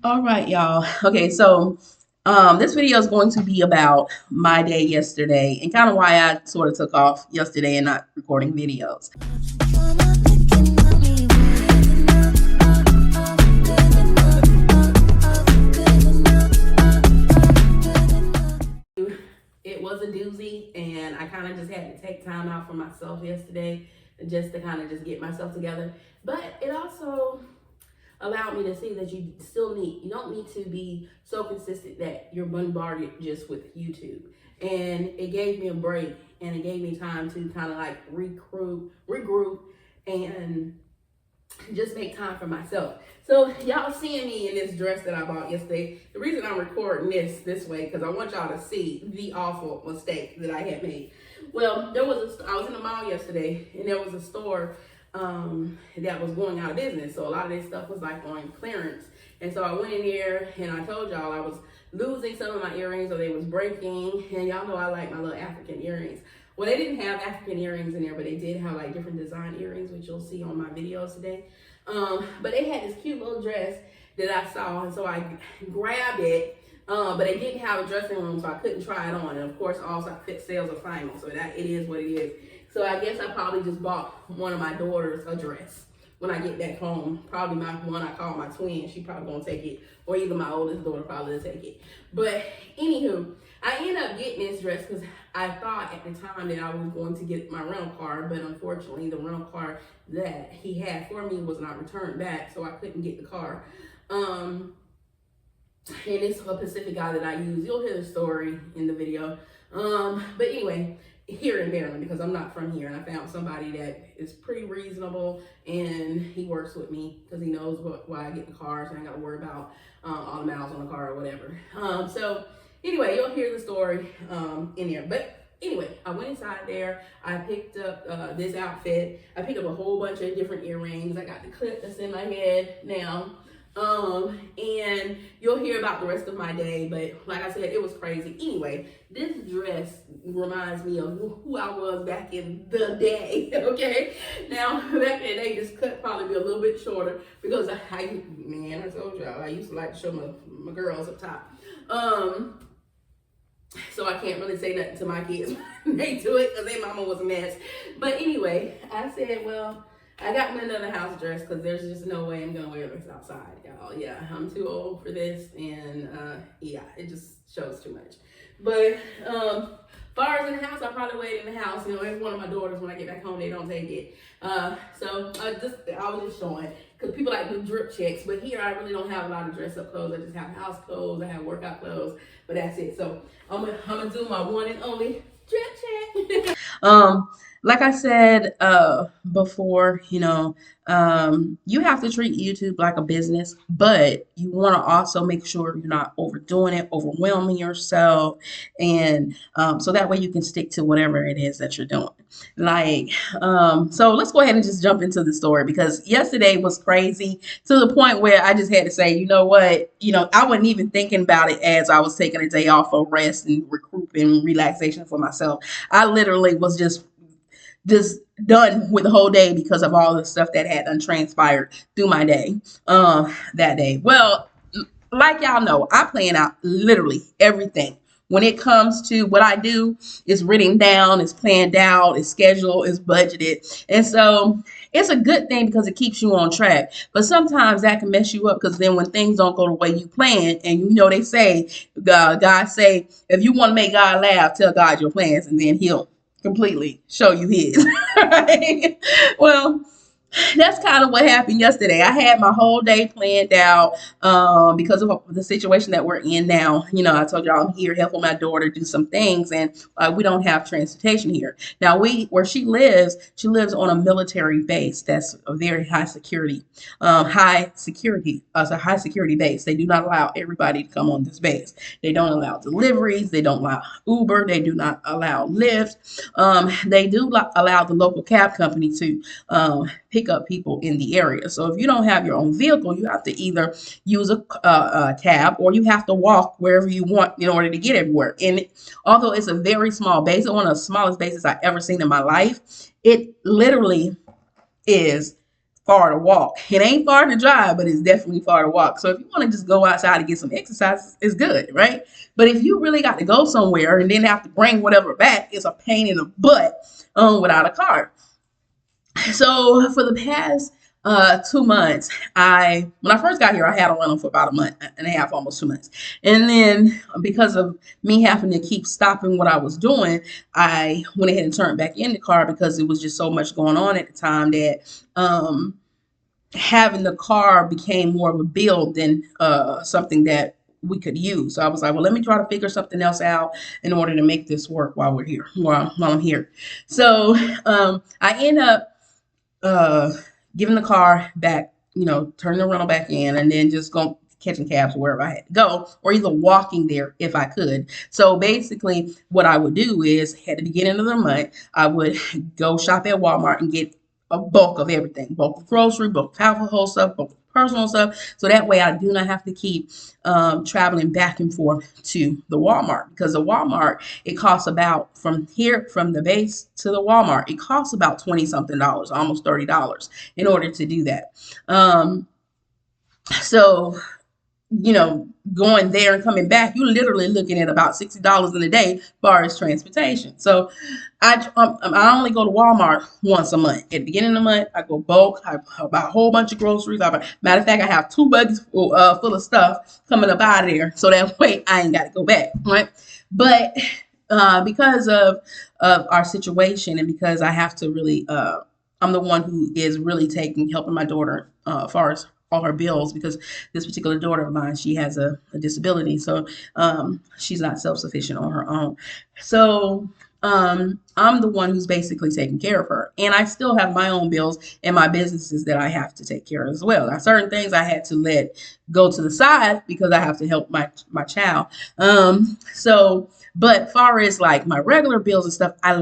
All right, y'all. Okay, so this video is going to be about my day yesterday and kind of why I sort of took off yesterday and not recording videos. It was a doozy, and I kind of just had to take time out for myself yesterday just to kind of just get myself together. But it also allowed me to see that you don't need to be so consistent that you're bombarded just with YouTube. And it gave me a break, and it gave me time to kind of like regroup, and just make time for myself. So y'all seeing me in this dress that I bought yesterday. The reason I'm recording this way because I want y'all to see the awful mistake that I had made. Well, I was in the mall yesterday, and there was a store that was going out of business. So a lot of this stuff was like on clearance. And so I went in there, and I told y'all I was losing some of my earrings, or they was breaking. And y'all know I like my little African earrings. Well, they didn't have African earrings in there, but they did have like different design earrings, which you'll see on my videos today. But they had this cute little dress that I saw, and so I grabbed it. But they didn't have a dressing room, so I couldn't try it on. And of course, also fit sales are final, so that it is what it is. So I guess I probably just bought one of my daughters a dress when I get back home. Probably my one I call my twin. She probably gonna take it, or either my oldest daughter probably will take it. But anywho, I ended up getting this dress because I thought at the time that I was going to get my rental car, but unfortunately the rental car that he had for me was not returned back, so I couldn't get the car. And it's a Pacific guy that I use. You'll hear the story in the video. But anyway, here in Maryland, because I'm not from here, and I found somebody that is pretty reasonable, and he works with me because he knows why I get the car, so I ain't got to worry about all the miles on the car or whatever. So anyway, you'll hear the story in there. But anyway, I went inside there. I picked up this outfit. I picked up a whole bunch of different earrings. I got the clip that's in my head now. And you'll hear about the rest of my day, but like I said, it was crazy. Anyway, this dress reminds me of who I was back in the day, okay? Now, back in the day, this cut probably be a little bit shorter because I told y'all, I used to like to show my girls up top. So I can't really say nothing to my kids when they do it because their mama was a mess. But anyway, I said, well, I got me another house dress because there's just no way I'm gonna wear this outside, y'all. Yeah, I'm too old for this, and yeah, it just shows too much. But far as in the house, I probably wear it in the house. You know, every one of my daughters, when I get back home, they don't take it. So I was just showing because people like do drip checks, but here I really don't have a lot of dress up clothes. I just have house clothes, I have workout clothes, but that's it. So I'm gonna do my one and only drip check. Like I said before, you have to treat YouTube like a business, but you want to also make sure you're not overdoing it, overwhelming yourself, and so that way you can stick to whatever it is that you're doing. So let's go ahead and just jump into the story because yesterday was crazy to the point where I just had to say, you know what, I wasn't even thinking about it as I was taking a day off of rest and recouping relaxation for myself. I literally was just done with the whole day because of all the stuff that had transpired through my day that day. Well, like y'all know, I plan out literally everything. When it comes to what I do, it's written down, it's planned out, it's scheduled, it's budgeted. And so it's a good thing because it keeps you on track. But sometimes that can mess you up because then when things don't go the way you plan, and they say, God say, if you want to make God laugh, tell God your plans, and then he'll completely show you his. Right? Well, that's kind of what happened yesterday. I had my whole day planned out because of the situation that we're in now. I told y'all I'm here helping my daughter do some things, and we don't have transportation here. Now, where she lives on a military base that's a very high security, it's a high security base. They do not allow everybody to come on this base. They don't allow deliveries. They don't allow Uber. They do not allow Lyft. They do allow the local cab company to pick up people in the area. So if you don't have your own vehicle, you have to either use a cab or you have to walk wherever you want in order to get everywhere. And although it's a very small base, it's one of the smallest bases I've ever seen in my life, it literally is far to walk. It ain't far to drive, but it's definitely far to walk. So if you want to just go outside and get some exercise, it's good, right? But if you really got to go somewhere and then have to bring whatever back, it's a pain in the butt without a car. So for the past 2 months, when I first got here, I had a rental for about a month and a half, almost 2 months. And then because of me having to keep stopping what I was doing, I went ahead and turned back in the car because it was just so much going on at the time that having the car became more of a bill than something that we could use. So I was like, well, let me try to figure something else out in order to make this work while we're here, while I'm here. So I end up uh, giving the car back, turning the rental back in, and then just going catching cabs wherever I had to go, or either walking there if I could. So basically, what I would do is at the beginning of the month, I would go shop at Walmart and get a bulk of everything, bulk of grocery, bulk of alcohol stuff, bulk of personal stuff. So that way I do not have to keep traveling back and forth to the Walmart, because the Walmart, it costs about, from here, from the base to the Walmart, it costs about 20 something dollars, almost $30 in order to do that. So going there and coming back, you're literally looking at about $60 in a day as far as transportation. So I only go to Walmart once a month. At the beginning of the month, I go bulk. I buy a whole bunch of groceries. Matter of fact, I have 2 buggies full of stuff coming up out of there, so that way I ain't got to go back, right? But because of our situation, and because I have to really, I'm the one who is really helping my daughter as far as all her bills, because this particular daughter of mine, she has a disability, so she's not self-sufficient on her own. So I'm the one who's basically taking care of her, and I still have my own bills and my businesses that I have to take care of as well. Now, certain things I had to let go to the side because I have to help my child. But far as like my regular bills and stuff, I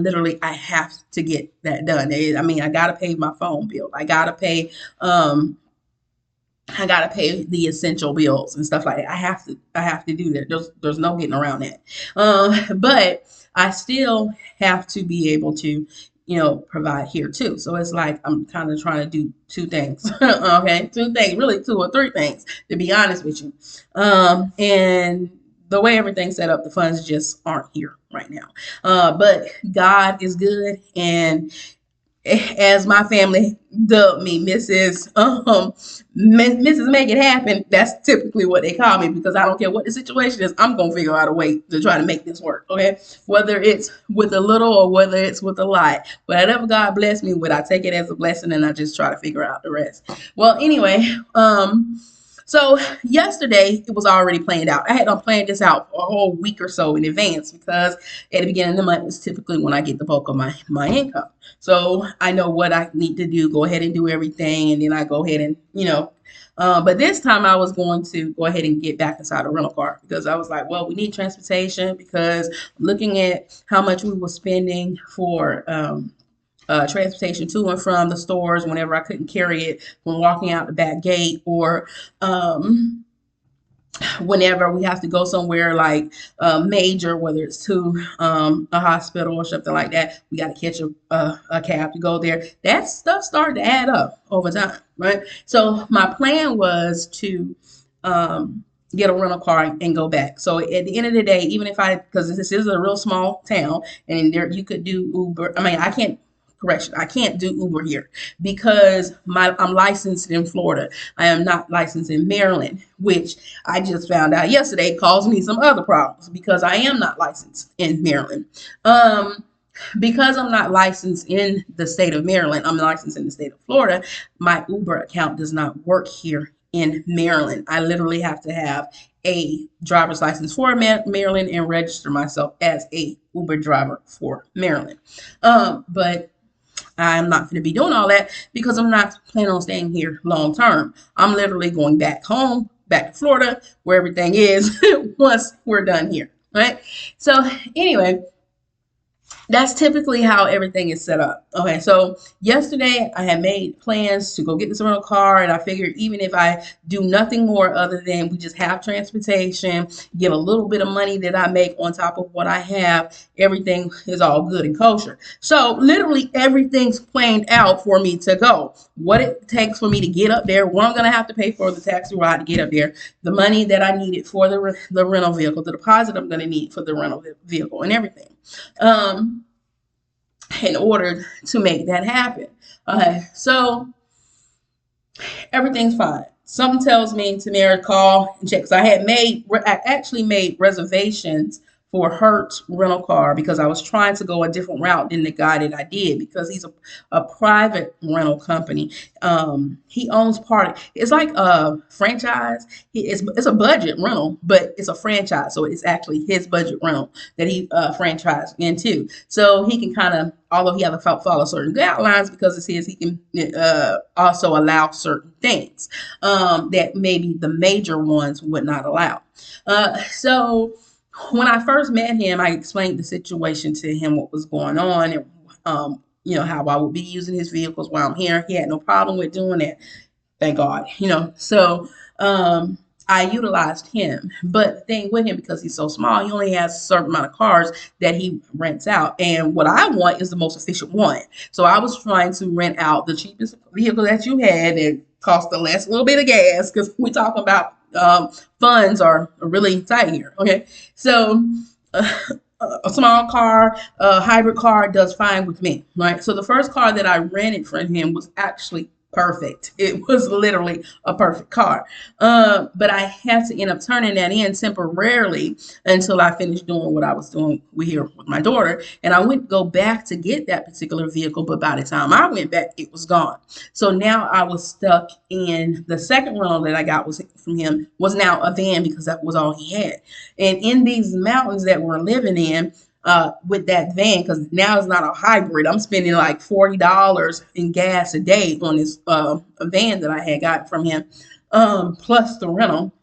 have to get that done. I mean, I gotta pay my phone bill. I gotta pay the essential bills and stuff like that. I have to do that. There's no getting around that. But I still have to be able to, provide here too. So it's like I'm kind of trying to do 2 things. Okay, 2 things, really 2 or 3 things, to be honest with you. And the way everything's set up, the funds just aren't here right now. But God is good, and as my family dubbed me, Mrs. Make It Happen. That's typically what they call me, because I don't care what the situation is, I'm gonna figure out a way to try to make this work. Okay, whether it's with a little or whether it's with a lot, whatever God bless me with, I take it as a blessing and I just try to figure out the rest. Well, anyway, so yesterday it was already planned out. I had planned this out a whole week or so in advance, because at the beginning of the month is typically when I get the bulk of my income. So I know what I need to do, go ahead and do everything, and then I go ahead and, but this time I was going to go ahead and get back inside a rental car, because I was like, well, we need transportation, because looking at how much we were spending for transportation to and from the stores whenever I couldn't carry it when walking out the back gate, or whenever we have to go somewhere like major, whether it's to a hospital or something like that, we got to catch a cab to go there. That stuff started to add up over time, right? So my plan was to get a rental car and go back. So at the end of the day, even if because this is a real small town, and there you could do Uber. I mean, I can't do Uber here because I'm licensed in Florida. I am not licensed in Maryland, which I just found out yesterday caused me some other problems, because I am not licensed in Maryland. Because I'm not licensed in the state of Maryland, I'm licensed in the state of Florida. My Uber account does not work here in Maryland. I literally have to have a driver's license for Maryland and register myself as a Uber driver for Maryland. But I'm not going to be doing all that, because I'm not planning on staying here long term. I'm literally going back home, back to Florida, where everything is once we're done here, right? So anyway, that's typically how everything is set up. Okay, so yesterday I had made plans to go get this rental car, and I figured even if I do nothing more other than we just have transportation, get a little bit of money that I make on top of what I have, everything is all good and kosher. So literally everything's planned out for me to go. What it takes for me to get up there, what I'm gonna have to pay for the taxi ride to get up there, the money that I needed for the rental vehicle, the deposit I'm gonna need for the rental vehicle, and everything. Um, in order to make that happen. Okay, so everything's fine. Something tells me to call and check. Because I actually made reservations for Hertz rental car because I was trying to go a different route than the guy that I did because he's a private rental company. He owns part. It's like a franchise. It's a budget rental, but it's a franchise, so it's actually his budget rental that he franchised into. So he can kind of, although he has to follow certain guidelines because it's his, he can also allow certain things that maybe the major ones would not allow. So when I first met him, I explained the situation to him, what was going on, and how I would be using his vehicles while I'm here. He had no problem with doing that, thank God. So I utilized him. But the thing with him, because he's so small, he only has a certain amount of cars that he rents out. And what I want is the most efficient one. So I was trying to rent out the cheapest vehicle that you had that cost the less little bit of gas, because we talk about funds are really tight here. Okay. So a small car, a hybrid car does fine with me, right? So the first car that I rented from him was actually perfect. It was literally a perfect car. But I had to end up turning that in temporarily until I finished doing what I was doing here with my daughter. And I went to go back to get that particular vehicle, but by the time I went back, it was gone. So now I was stuck in the second rental that I got was from him was now a van because that was all he had. And in these mountains that we're living in, with that van, because now it's not a hybrid. I'm spending like $40 in gas a day on this van that I had got from him, plus the rental.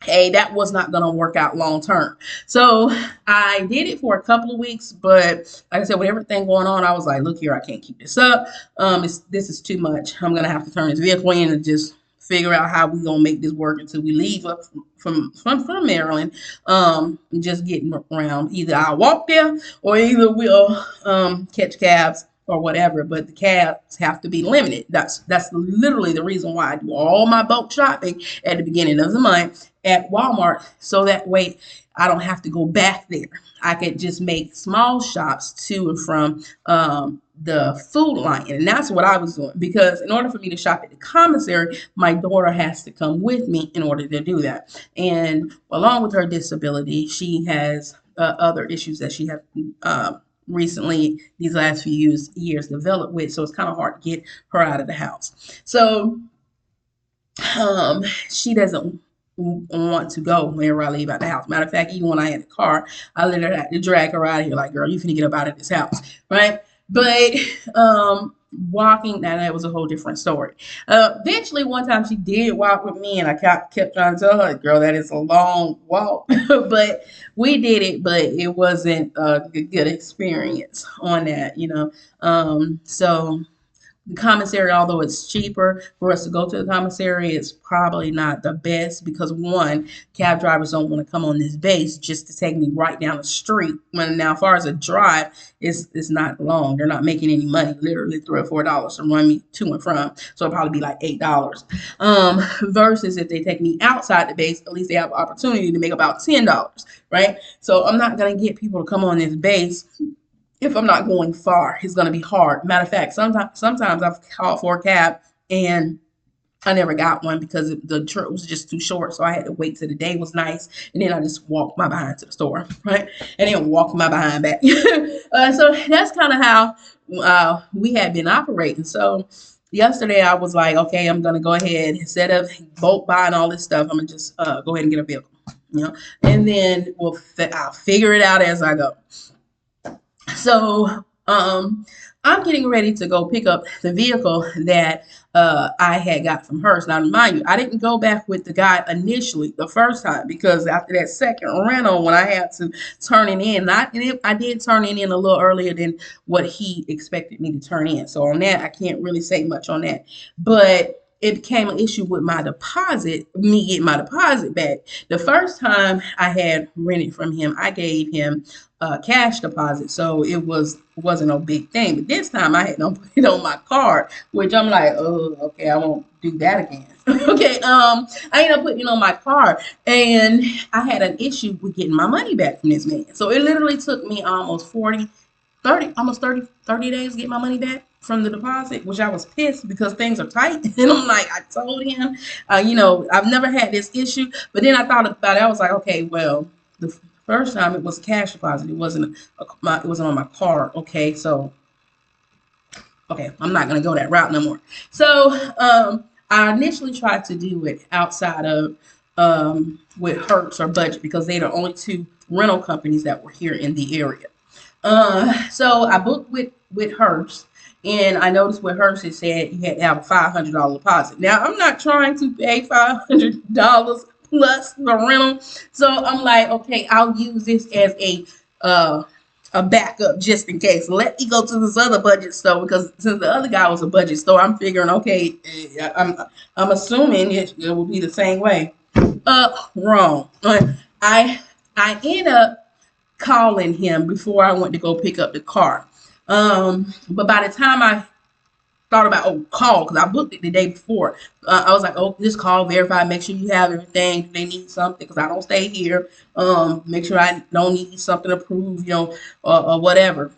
Hey, that was not going to work out long term. So I did it for a couple of weeks, but like I said, with everything going on, I was like, look here, I can't keep this up. This is too much. I'm going to have to turn this vehicle in and just figure out how we're going to make this work until we leave up from Maryland. Just getting around. Either I'll walk there or either we'll catch cabs or whatever, but the cabs have to be limited. That's literally the reason why I do all my bulk shopping at the beginning of the month at Walmart, so that way I don't have to go back there. I could just make small shops to and from the food line. And that's what I was doing, because in order for me to shop at the commissary, my daughter has to come with me in order to do that. And along with her disability, she has other issues that she has recently, these last few years developed with. So it's kind of hard to get her out of the house. So she doesn't want to go whenever I leave out the house. Matter of fact, even when I had a car, I literally had to drag her out of here like, girl, you finna get up out of this house, right? But walking, now that was a whole different story. Eventually, one time she did walk with me, and I kept trying to tell her, girl, that is a long walk. But we did it, but it wasn't a good experience on that, So the commissary, although it's cheaper for us to go to the commissary, it's probably not the best because, one, cab drivers don't want to come on this base just to take me right down the street. Now, as far as a drive, it's not long. They're not making any money, literally $3 or $4 to run me to and from. So it'll probably be like $8. Versus if they take me outside the base, at least they have an opportunity to make about $10, right? So I'm not going to get people to come on this base if I'm not going far. It's going to be hard. Matter of fact, sometimes I've called for a cab and I never got one because the trip was just too short. So I had to wait till the day was nice. And then I just walked my behind to the store, right? And then walked my behind back. So that's kind of how we had been operating. So yesterday I was like, okay, I'm going to go ahead, instead of bulk buying all this stuff, I'm going to just go ahead and get a vehicle, and then I'll figure it out as I go. So I'm getting ready to go pick up the vehicle that I had got from hers. Now, mind you, I didn't go back with the guy initially the first time because after that second rental, when I had to turn it in, I did turn it in a little earlier than what he expected me to turn in. So on that, I can't really say much on that. But it became an issue with my deposit, me getting my deposit back. The first time I had rented from him, I gave him cash deposit, so wasn't no big thing. But this time I had to put it on my card, which I'm like, oh, okay, I won't do that again. Okay, I ended up putting it on my card, and I had an issue with getting my money back from this man. So it literally took me almost 30 days to get my money back from the deposit, which I was pissed because things are tight. And I'm like, I told him, I've never had this issue. But then I thought about it. I was like, okay, well, the first time it was a cash deposit. It wasn't it wasn't on my card. Okay, so okay, I'm not gonna go that route no more. So I initially tried to do it outside of with Hertz or Budget because they're the only two rental companies that were here in the area. So I booked with Hertz, and I noticed with Hertz it said you had to have a $500 deposit. Now I'm not trying to pay $500 plus the rental, so I'm like, okay, I'll use this as a backup just in case. Let me go to this other budget store because since the other guy was a budget store, I'm figuring, okay, I'm assuming it will be the same way. Wrong. I end up calling him before I went to go pick up the car. But by the time I thought about call because I booked it the day before, I was like, oh, just call, verify, make sure you have everything. If they need something because I don't stay here. Make sure I don't need something approved, or whatever.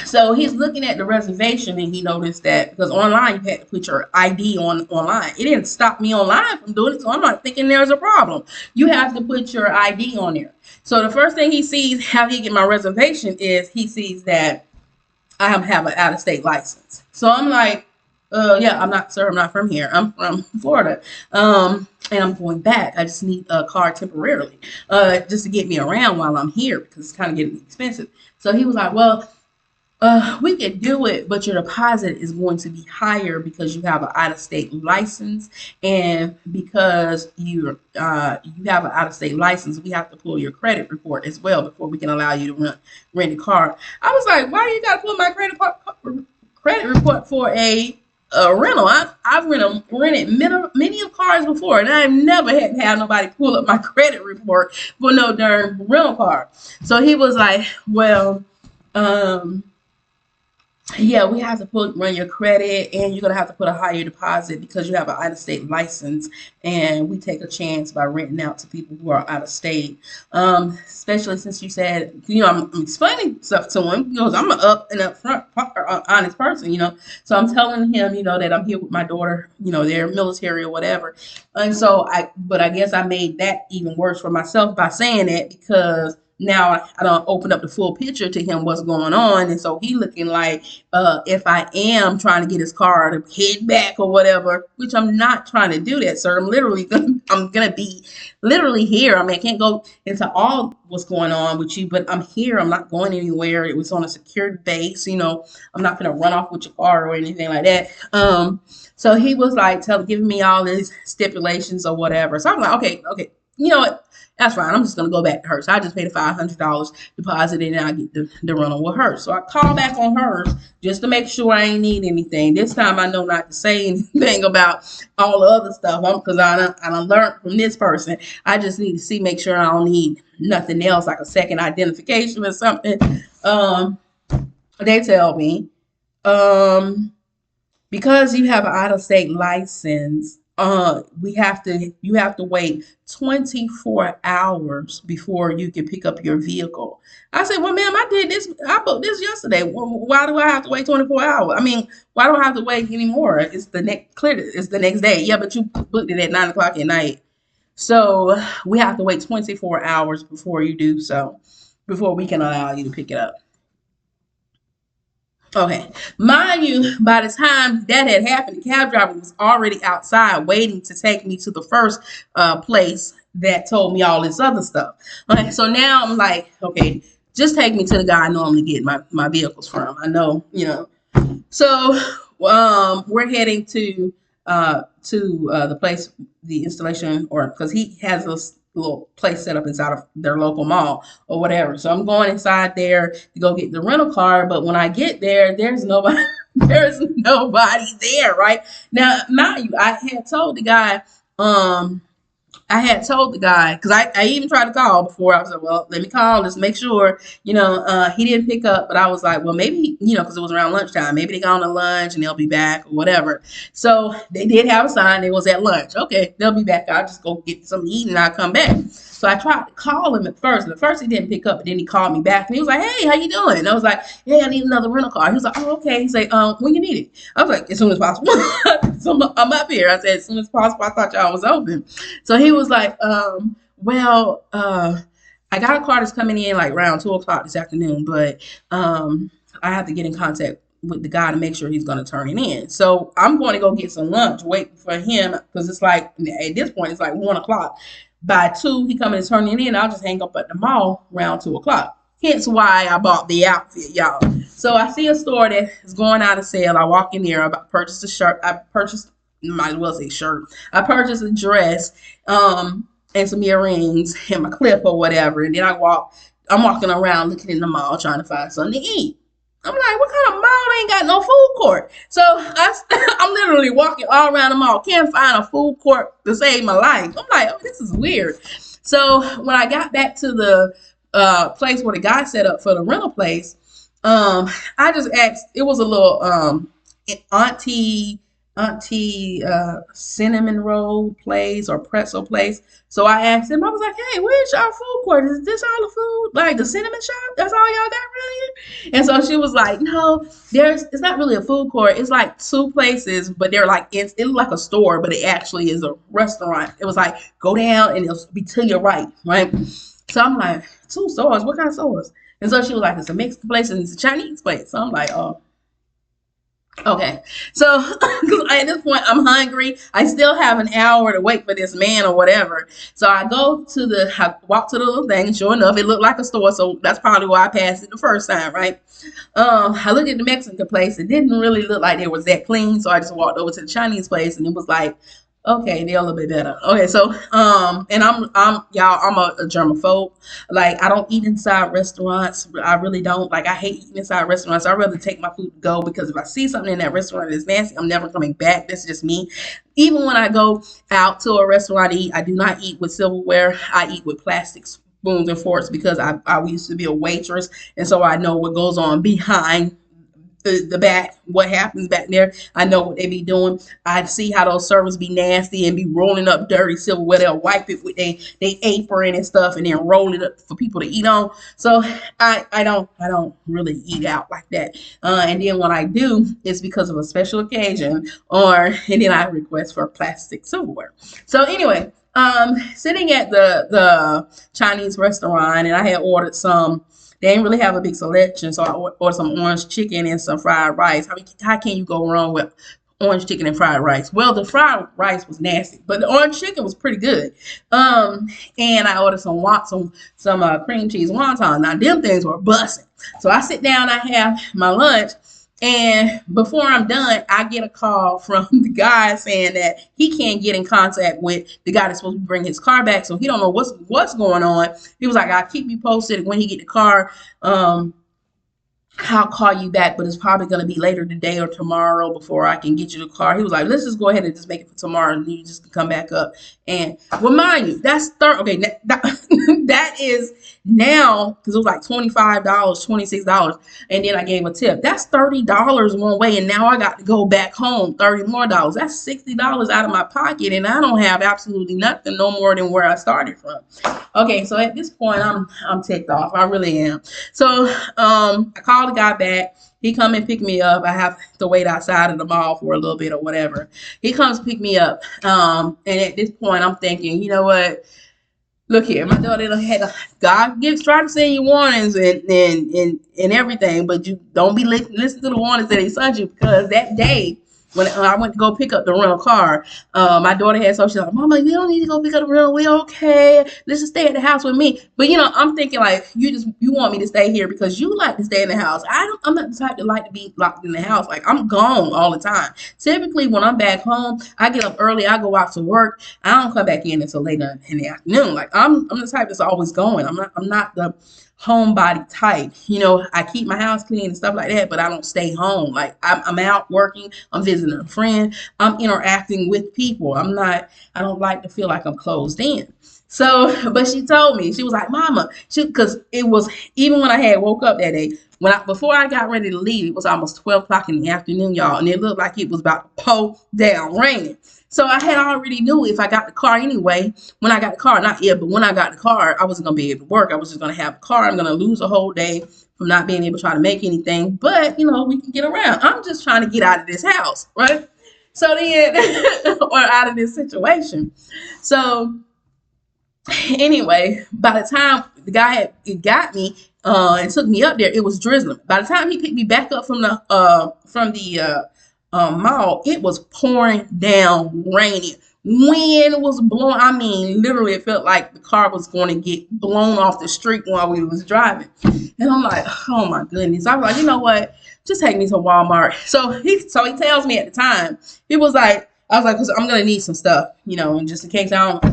So he's looking at the reservation and he noticed that because online you had to put your ID online. It didn't stop me online from doing it, so I'm not thinking there's a problem. You have to put your ID on there. So the first thing he sees, how he get my reservation, is he sees that I have an out-of-state license. So I'm like, yeah, I'm not from here. I'm from Florida. And I'm going back. I just need a car temporarily, just to get me around while I'm here because it's kind of getting expensive. So he was like, well, we could do it, but your deposit is going to be higher because you have an out-of-state license, and because you have an out-of-state license, we have to pull your credit report as well before we can allow you to rent a car. I was like, why do you got to pull my credit report for a rental? I've rented many of cars before, and I've never had to have nobody pull up my credit report for no darn rental car. So he was like, well, yeah, we have to run your credit, and you're gonna have to put a higher deposit because you have an out-of-state license, and we take a chance by renting out to people who are out of state. Especially since you said, I'm explaining stuff to him because I'm an up and up front, honest person, So I'm telling him, that I'm here with my daughter, they're military or whatever, and so but I guess I made that even worse for myself by saying that because now I don't open up the full picture to him what's going on, and so he looking like if I am trying to get his car to head back or whatever, which I'm not trying to do that, sir. I'm gonna be literally here. I mean, I can't go into all what's going on with you, but I'm here. I'm not going anywhere. It was on a secured base. I'm not gonna run off with your car or anything like that. So he was like giving me all these stipulations or whatever. So I'm like, okay, you know what? That's fine. I'm just going to go back to her. So I just paid a $500 deposit and I get the rental with her. So I call back on hers just to make sure I ain't need anything. This time I know not to say anything about all the other stuff because I done learned from this person. I just need to make sure I don't need nothing else like a second identification or something. They tell me, because you have an out-of-state license, you have to wait 24 hours before you can pick up your vehicle. I said, well, ma'am, I booked this yesterday. Why do I have to wait 24 hours? I mean, why do I have to wait anymore? It's the next day. Yeah, but you booked it at 9:00 at night. So we have to wait 24 hours before you do so, before we can allow you to pick it up. Okay, mind you, by the time that had happened, the cab driver was already outside waiting to take me to the first place that told me all this other stuff. Okay, so now I'm like, okay, just take me to the guy I normally get my vehicles from. I know, you know. So we're heading to the place, the installation, or because he has this little place set up inside of their local mall or whatever. So I'm going inside there to go get the rental car. But when I get there, there's nobody. There's nobody there, right? Now, mind you, I had told the guy, because I even tried to call before. I was like, well, let me call, just make sure, he didn't pick up. But I was like, well, maybe, because it was around lunchtime. Maybe they gone to lunch and they'll be back or whatever. So they did have a sign. It was at lunch. Okay, they'll be back. I'll just go get something to eat and I'll come back. So I tried to call him at first. And at first he didn't pick up, but then he called me back. And he was like, hey, how you doing? And I was like, hey, I need another rental car. He was like, oh, okay. He's like, when you need it? I was like, as soon as possible. So I'm up here. I said, as soon as possible. I thought y'all was open. So he was like, I got a car that's coming in like around 2 o'clock this afternoon, but I have to get in contact with the guy to make sure he's going to turn it in. So I'm going to go get some lunch, wait for him, because it's like, at this point, it's like 1 o'clock. By 2, he coming to turn it in. I'll just hang up at the mall around 2 o'clock. Hence why I bought the outfit, y'all. So I see a store that is going out of sale. I walk in there. I purchased a shirt. Might as well say shirt. I purchased a dress, and some earrings and my clip or whatever. And then I'm walking around looking in the mall trying to find something to eat. I'm like, what kind of mall ain't got no food court? So I'm literally walking all around the mall. Can't find a food court to save my life. I'm like, oh, this is weird. So when I got back to the place where the guy set up for the rental place, I just asked. It was a little auntie cinnamon roll place or pretzel place. So I asked him, I was like, hey, where's y'all food court? Is this all the food? Like the cinnamon shop? That's all y'all got around here? And so she was like, no, it's not really a food court. It's like 2 places, but they're like, it looked like a store, but it actually is a restaurant. It was like, go down and it'll be to your right? So I'm like, 2 stores? What kind of stores? And so she was like, it's a Mexican place and it's a Chinese place. So I'm like, oh. Okay, so because at this point I'm hungry, I still have an hour to wait for this man or whatever. So I walk to the little thing, and sure enough, it looked like a store. So that's probably why I passed it the first time, right? I looked at the Mexican place. It didn't really look like it was that clean, so I just walked over to the Chinese place, and it was like, okay, they're a little bit better. Okay, so and I'm a germaphobe. Like, I don't eat inside restaurants. I really don't. Like, I hate eating inside restaurants. I'd rather take my food to go, because if I see something in that restaurant that's nasty, I'm never coming back. That's just me. Even when I go out to a restaurant to eat, I do not eat with silverware. I eat with plastic spoons and forks, because I used to be a waitress, and so I know what goes on behind the back, what happens back there. I know what they be doing. I see how those servers be nasty and be rolling up dirty silverware. They'll wipe it with they apron and stuff, and then roll it up for people to eat on. So I don't really eat out like that. And then when I do, it's because of a special occasion, and then I request for plastic silverware. So anyway, sitting at the Chinese restaurant, and I had ordered some. They didn't really have a big selection, so I ordered some orange chicken and some fried rice. How can you go wrong with orange chicken and fried rice? Well, the fried rice was nasty, but the orange chicken was pretty good. And I ordered some cream cheese wontons. Now, them things were busting. So I sit down, I have my lunch, and before I'm done, I get a call from the guy saying that he can't get in contact with the guy that's supposed to bring his car back, so he don't know what's going on. He was like, I'll keep you posted when he get the car. I'll call you back, but it's probably going to be later today or tomorrow before I can get you the car. He was like, let's just go ahead and just make it for tomorrow, and you just come back up. And remind you, that's okay. That is now, because it was like $25, $26, and then I gave a tip. That's $30 one way, and now I got to go back home $30 more. That's $60 out of my pocket, and I don't have absolutely nothing, no more than where I started from. Okay, so at this point, I'm ticked off. I really am. So I called the guy back. He come and pick me up. I have to wait outside of the mall for a little bit or whatever. He comes to pick me up. And at this point, I'm thinking, you know what? Look here, my daughter had God try to send you warnings and everything, but you don't be listening to the warnings that he sent you, because that day when I went to go pick up the rental car, my daughter had, so she's like, Mama, you don't need to go pick up the rental. We okay. Let's just stay at the house with me. But I'm thinking like, you want me to stay here because you like to stay in the house. I'm not the type to like to be locked in the house. Like, I'm gone all the time. Typically when I'm back home, I get up early, I go out to work. I don't come back in until later in the afternoon. Like, I'm the type that's always going. I'm not the homebody type. I keep my house clean and stuff like that, but I don't stay home. Like, I'm out working, I'm visiting a friend, I'm interacting with people. I don't like to feel like I'm closed in. So, but she told me, she was like, Mama, because it was, even when I had woke up that day, before I got ready to leave, it was almost 12 o'clock in the afternoon, y'all, and it looked like it was about to pour down raining. So I had already knew if I got the car anyway, when I got the car, not if, but when I got the car, I wasn't going to be able to work. I was just going to have a car. I'm going to lose a whole day from not being able to try to make anything. But, we can get around. I'm just trying to get out of this house, right? So then, or out of this situation. So anyway, by the time the guy had got me and took me up there, it was drizzling. By the time he picked me back up from the mall, it was pouring down raining. Wind was blowing. I mean, literally, it felt like the car was going to get blown off the street while we was driving. And I'm like, oh my goodness. I was like, you know what? Just take me to Walmart. So he tells me at the time, he was like, I was like, because I'm gonna need some stuff, and just in case I don't,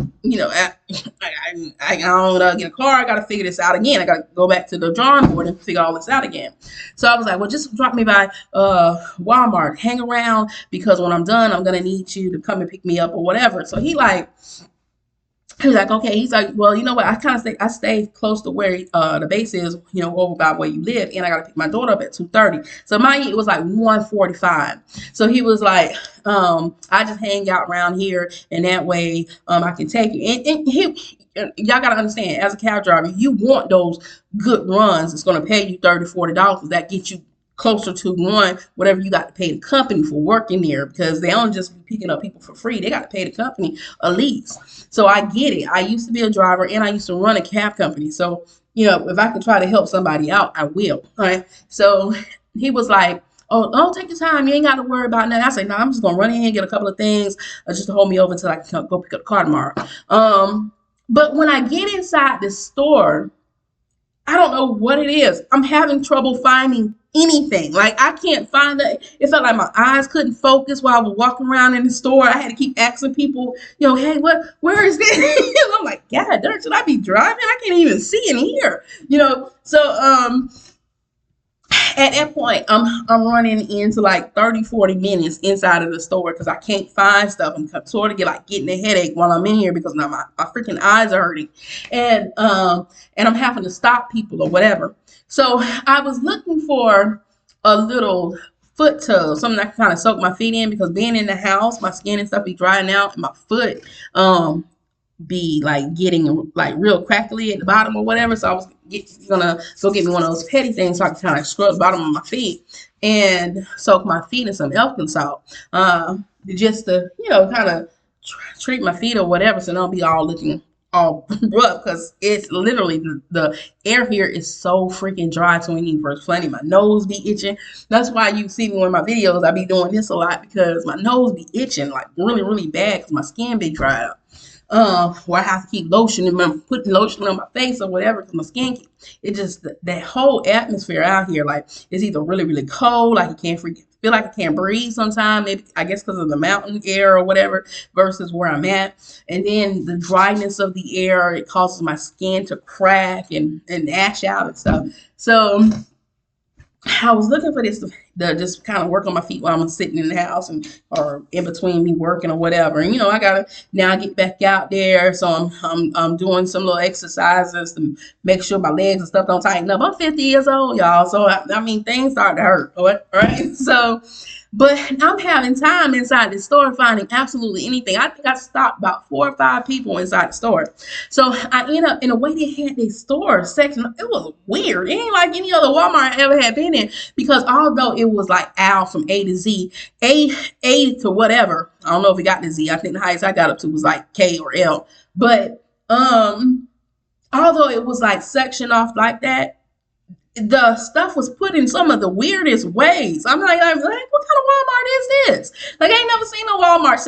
I don't get a car, I gotta figure this out again. I gotta go back to the drawing board and figure all this out again. So I was like, well, just drop me by Walmart, hang around, because when I'm done, I'm gonna need you to come and pick me up or whatever. So he was like, okay. He's like, well, you know what? I stay close to where the base is, over by where you live, and I gotta pick my daughter up at 2:30. So it was like 1:45. So he was like, I just hang out around here, and that way, I can take you. And y'all gotta understand, as a cab driver, you want those good runs. It's gonna pay you $30, $40. That gets you closer to whatever you got to pay the company for working there, because they don't just be picking up people for free. They got to pay the company a lease. So I get it. I used to be a driver and I used to run a cab company. So, if I can try to help somebody out, I will. All right. So he was like, oh, don't take your time. You ain't got to worry about nothing. I said, no, I'm just going to run in and get a couple of things just to hold me over until I can go pick up the car tomorrow. But when I get inside the store, I don't know what it is. I'm having trouble finding anything. Like, I can't find it. It felt like my eyes couldn't focus while I was walking around in the store. I had to keep asking people, hey, where is this? I'm like, God, should I be driving? I can't even see in here. So at that point, I'm running into like 30, 40 minutes inside of the store because I can't find stuff. I'm sort of getting a headache while I'm in here because now my freaking eyes are hurting. And I'm having to stop people or whatever. So I was looking for a little foot tub, something I can kind of soak my feet in, because being in the house, my skin and stuff be drying out, and my foot be like getting like real crackly at the bottom or whatever. So I was gonna go get me one of those petty things so I can kind of scrub the bottom of my feet and soak my feet in some Epsom salt, just to kind of treat my feet or whatever, so they don't be all looking all rough, because it's literally the air here is so freaking dry. So when you first plenty, my nose be itching. That's why you see me in my videos, I be doing this a lot, because my nose be itching like really, really bad because my skin be dried up. Where I have to keep putting lotion on my face or whatever, because my skin, it just, that whole atmosphere out here, like, it's either really, really cold, like you can't feel like I can't breathe sometimes, maybe I guess because of the mountain air or whatever, versus where I'm at. And then the dryness of the air, it causes my skin to crack and ash out and stuff. So I was looking for this to just kind of work on my feet while I'm sitting in the house or in between me working or whatever. And I gotta now get back out there, so I'm doing some little exercises to make sure my legs and stuff don't tighten up. I'm 50 years old, y'all, so I mean, things start to hurt, right? So, but I'm having time inside the store finding absolutely anything. I think I stopped about 4 or 5 people inside the store. So I end up in a way they had this store section. It was weird. It ain't like any other Walmart I ever had been in, because although it was like aisle from A to Z, A to whatever, I don't know if it got to Z. I think the highest I got up to was like K or L. But although it was like sectioned off like that, the stuff was put in some of the weirdest ways. I'm like, what kind of Walmart is this? Like, I ain't never seen a Walmart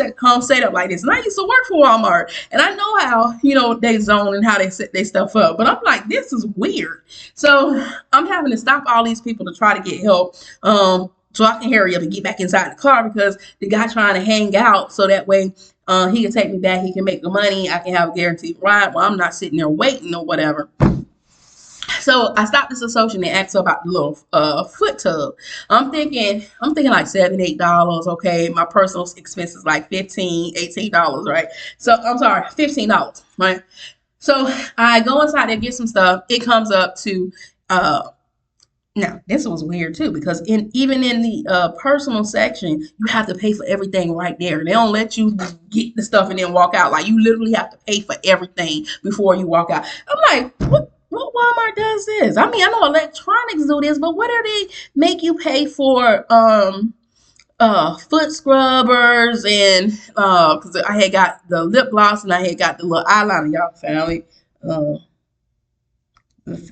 set up like this. And I used to work for Walmart, and I know how, they zone and how they set their stuff up. But I'm like, this is weird. So I'm having to stop all these people to try to get help. So I can hurry up and get back inside the car because the guy trying to hang out so that way he can take me back. He can make the money. I can have a guaranteed ride while I'm not sitting there waiting or whatever. So I stopped this associate and asked her about the little foot tub. I'm thinking like $7, $8. Okay, my personal expenses like $15, $18, right? So I'm sorry, $15, right? So I go inside there, get some stuff. It comes up to now this was weird too because even in the personal section, you have to pay for everything right there. They don't let you get the stuff and then walk out. Like you literally have to pay for everything before you walk out. I'm like, what Walmart does this? I mean, I know electronics do this, but what do they make you pay for foot scrubbers and because I had got the lip gloss and I had got the little eyeliner. Y'all finally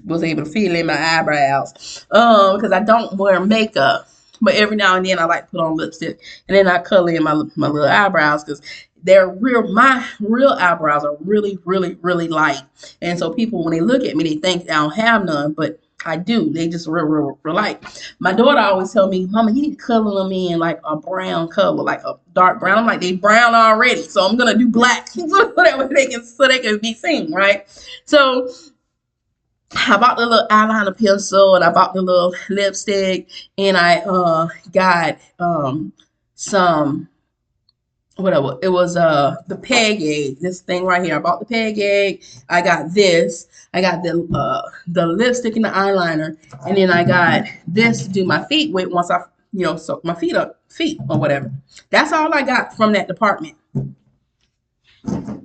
was able to feel in my eyebrows because I don't wear makeup, but every now and then I like to put on lipstick and then I color in my little eyebrows because my real eyebrows are really, really, really light. And so people, when they look at me, they think I don't have none, but I do. They just real light. My daughter always tell me, Mama, you need to color them in like a brown color, like a dark brown. I'm like, they brown already, so I'm gonna do black so that way they can be seen, right? So I bought the little eyeliner pencil and I bought the little lipstick and I got some whatever. It was the peg egg. This thing right here. I bought the peg egg. I got this. I got the lipstick and the eyeliner, and then I got this to do my feet with once I soak my feet or whatever. That's all I got from that department.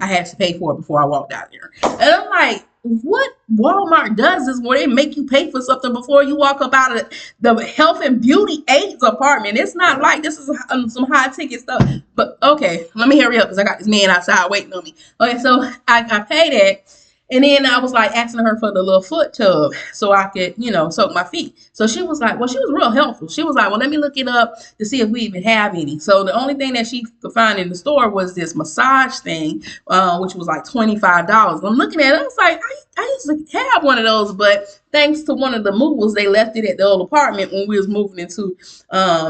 I had to pay for it before I walked out there, and I'm like, what Walmart does is where they make you pay for something before you walk up out of the health and beauty aids department. It's not like this is some high ticket stuff. But okay, let me hurry up because I got this man outside waiting on me. Okay, so I paid it. And then I was like asking her for the little foot tub so I could, soak my feet. So she was like, well, she was real helpful. She was like, well, let me look it up to see if we even have any. So the only thing that she could find in the store was this massage thing, which was like $25. I'm looking at it. I was like, I used to have one of those, but thanks to one of the moves, they left it at the old apartment when we was moving into the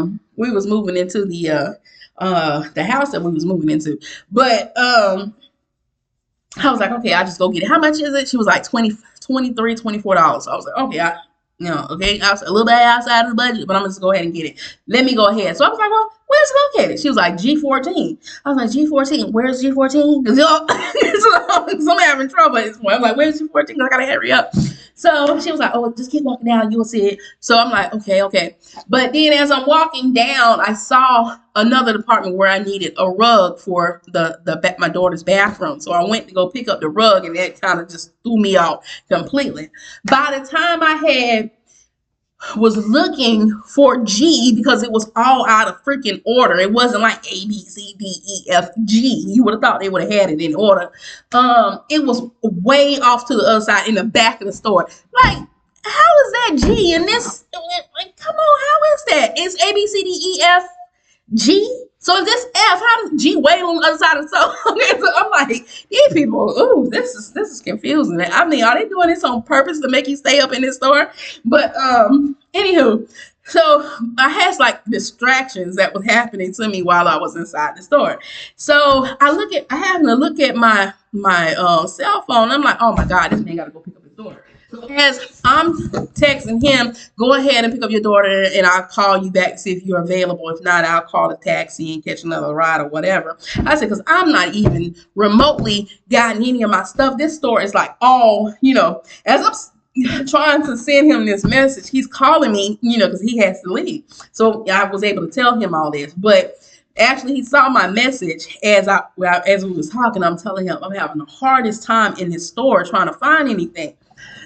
house that we was moving into. But I was like, okay, I'll just go get it. How much is it? She was like $23, $24. So I was like, okay, okay, I was a little bit outside of the budget, but I'm just go ahead and get it. Let me go ahead. So I was like, well, where's it located? She was like, G14. I was like, G14? Where's G14? Because I'm having trouble at this point. I'm like, where's G14? I gotta hurry up. So she was like, oh, just keep walking down. You'll see it. So I'm like, okay. But then as I'm walking down, I saw another department where I needed a rug for my daughter's bathroom. So I went to go pick up the rug, and that kind of just threw me off completely. By the time I was looking for G, because it was all out of freaking order. It wasn't like A, B, C, D, E, F, G. You would have thought they would have had it in order. It was way off to the other side in the back of the store. Like, how is that G in this? Like, come on, how is that? It's A, B, C, D, E, F, G. So if this F, how does G wait on the other side of the store? Okay, so I'm like, these people, ooh, this is confusing. I mean, are they doing this on purpose to make you stay up in this store? But anywho, so I had like distractions that was happening to me while I was inside the store. So I happen to look at my cell phone. I'm like, oh my God, this man got to go pick up his daughter. So as I'm texting him, go ahead and pick up your daughter and I'll call you back to see if you're available. If not, I'll call a taxi and catch another ride or whatever. I said, because I'm not even remotely gotten any of my stuff. This store is like all, as I'm trying to send him this message, he's calling me, because he has to leave. So I was able to tell him all this. But actually, he saw my message as we was talking. I'm telling him I'm having the hardest time in this store trying to find anything.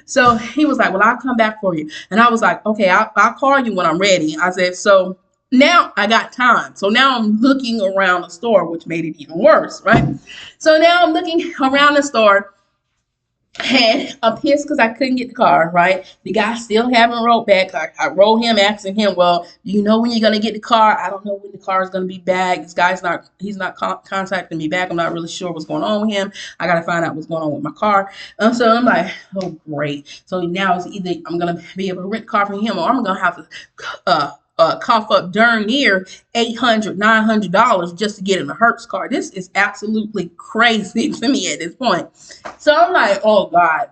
So he was like, well, I'll come back for you. And I was like, okay, I'll call you when I'm ready. I said, so now I got time. So now I'm looking around the store, which made it even worse, right? So now I'm looking around the store And I'm pissed because I couldn't get the car, right? The guy still haven't wrote back. I wrote him asking him, well, do you know when you're going to get the car? I don't know when the car is going to be back. This guy's he's not contacting me back. I'm not really sure what's going on with him. I got to find out what's going on with my car. So I'm like, oh, great. So now it's either I'm going to be able to rent a car from him or I'm going to have to cough up darn near $800, $900 just to get in a Hertz car. This is absolutely crazy to me at this point. So I'm like, oh God,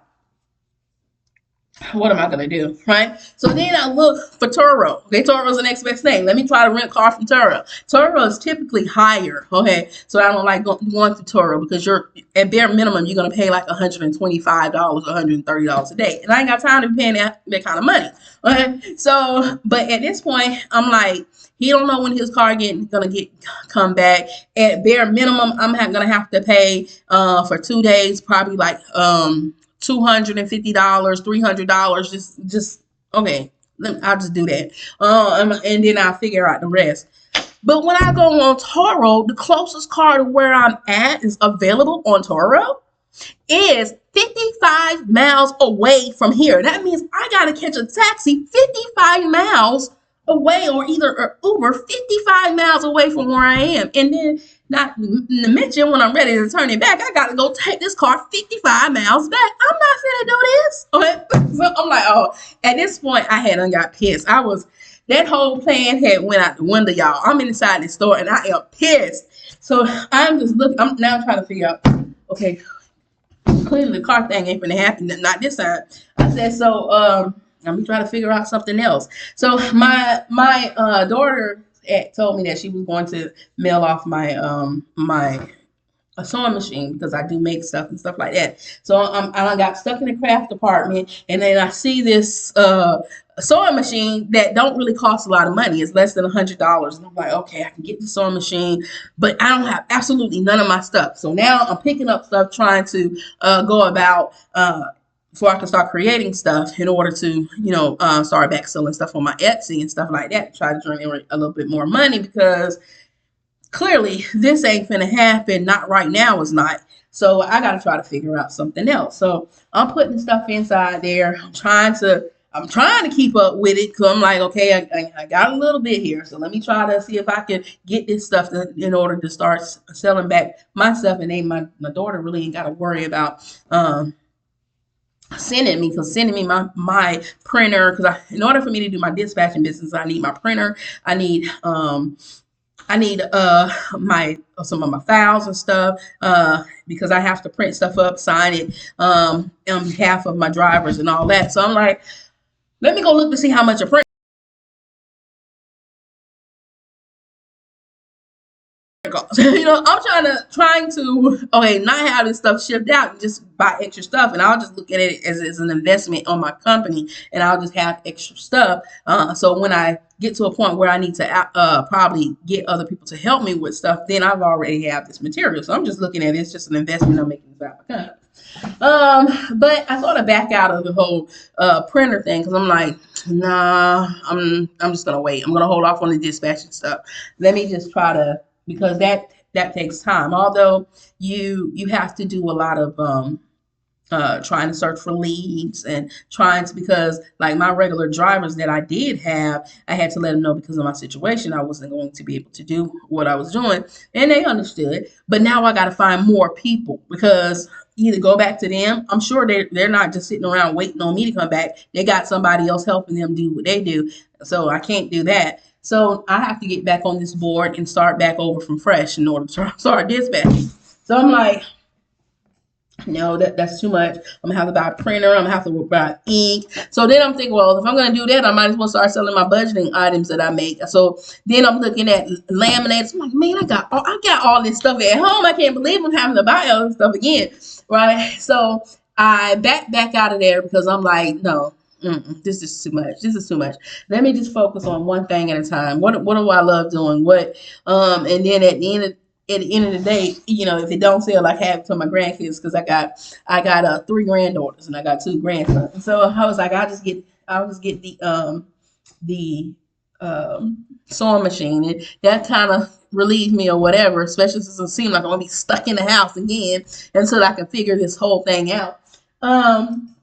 what am I gonna do, right? So then I look for Turo. Okay, Turo's the next best thing. Let me try to rent a car from Turo. Turo is typically higher, okay? So I don't like going to Turo because you're at bare minimum you're gonna pay like $125, $130 a day, and I ain't got time to be paying that kind of money. Okay, so but at this point I'm like, he don't know when his car gonna come back. At bare minimum, I'm gonna have to pay for 2 days, probably like $250, $300. Just okay. I'll just do that. And then I'll figure out the rest. But when I go on Turo, the closest car to where I'm at is available on Turo is 55 miles away from here. That means I gotta catch a taxi 55 miles away, or either an Uber 55 miles away from where I am. And then not to mention when I'm ready to turn it back, I gotta go take this car 55 miles back. I'm not finna do this. Okay? So I'm like, oh, at this point I hadn't got pissed. That whole plan had went out the window, y'all. I'm inside the store and I am pissed. So I'm just looking, I'm now trying to figure out, okay, clearly the car thing ain't gonna happen, not this time. I said, so let me try to figure out something else. So my daughter told me that she was going to mail off my a sewing machine because I do make stuff and stuff like that. So I got stuck in the craft department, and then I see this sewing machine that don't really cost a lot of money. It's less than $100, and I'm like, okay, I can get the sewing machine, but I don't have absolutely none of my stuff. So now I'm picking up stuff, trying to go about before I can start creating stuff in order to, start back selling stuff on my Etsy and stuff like that. Try to generate a little bit more money because clearly this ain't finna happen. Not right now, it's not. So I gotta try to figure out something else. So I'm putting stuff inside there. I'm trying to keep up with it because I'm like, okay, I got a little bit here. So let me try to see if I can get this stuff in order to start selling back my stuff. And then my daughter really ain't got to worry about sending me my printer, because in order for me to do my dispatching business, I need my printer. I need my some of my files and stuff because I have to print stuff up, sign it on behalf of my drivers and all that. So I'm like, let me go look to see how much a print costs. I'm trying to not have this stuff shipped out and just buy extra stuff, and I'll just look at it as an investment on my company, and I'll just have extra stuff. So when I get to a point where I need to probably get other people to help me with stuff, then I've already have this material. So I'm just looking at it. It's just an investment I'm making inside my company. But I sort of back out of the whole printer thing because I'm like, nah, I'm just gonna wait. I'm gonna hold off on the dispatching stuff. Let me just try to, because that takes time. Although you have to do a lot of trying to search for leads and because like my regular drivers that I did have, I had to let them know because of my situation I wasn't going to be able to do what I was doing, and they understood. But now I got to find more people because either go back to them. I'm sure they're not just sitting around waiting on me to come back. They got somebody else helping them do what they do, so I can't do that. So I have to get back on this board and start back over from fresh in order to start dispatching. So I'm like, no, that's too much. I'm gonna have to buy a printer. I'm gonna have to buy ink. So then I'm thinking, well, if I'm gonna do that, I might as well start selling my budgeting items that I make. So then I'm looking at laminates. I'm like, man, I got all this stuff at home. I can't believe I'm having to buy all this stuff again, right? So I back out of there because I'm like, no. This is too much. This is too much. Let me just focus on one thing at a time. What do I love doing? And then at the end of the day, if it don't sell, I have it to my grandkids because I got 3 granddaughters and I got 2 grandsons. So I was like, I'll just get the sewing machine, and that kind of relieves me or whatever, especially since it seems like I'm gonna be stuck in the house again until I can figure this whole thing out. Um,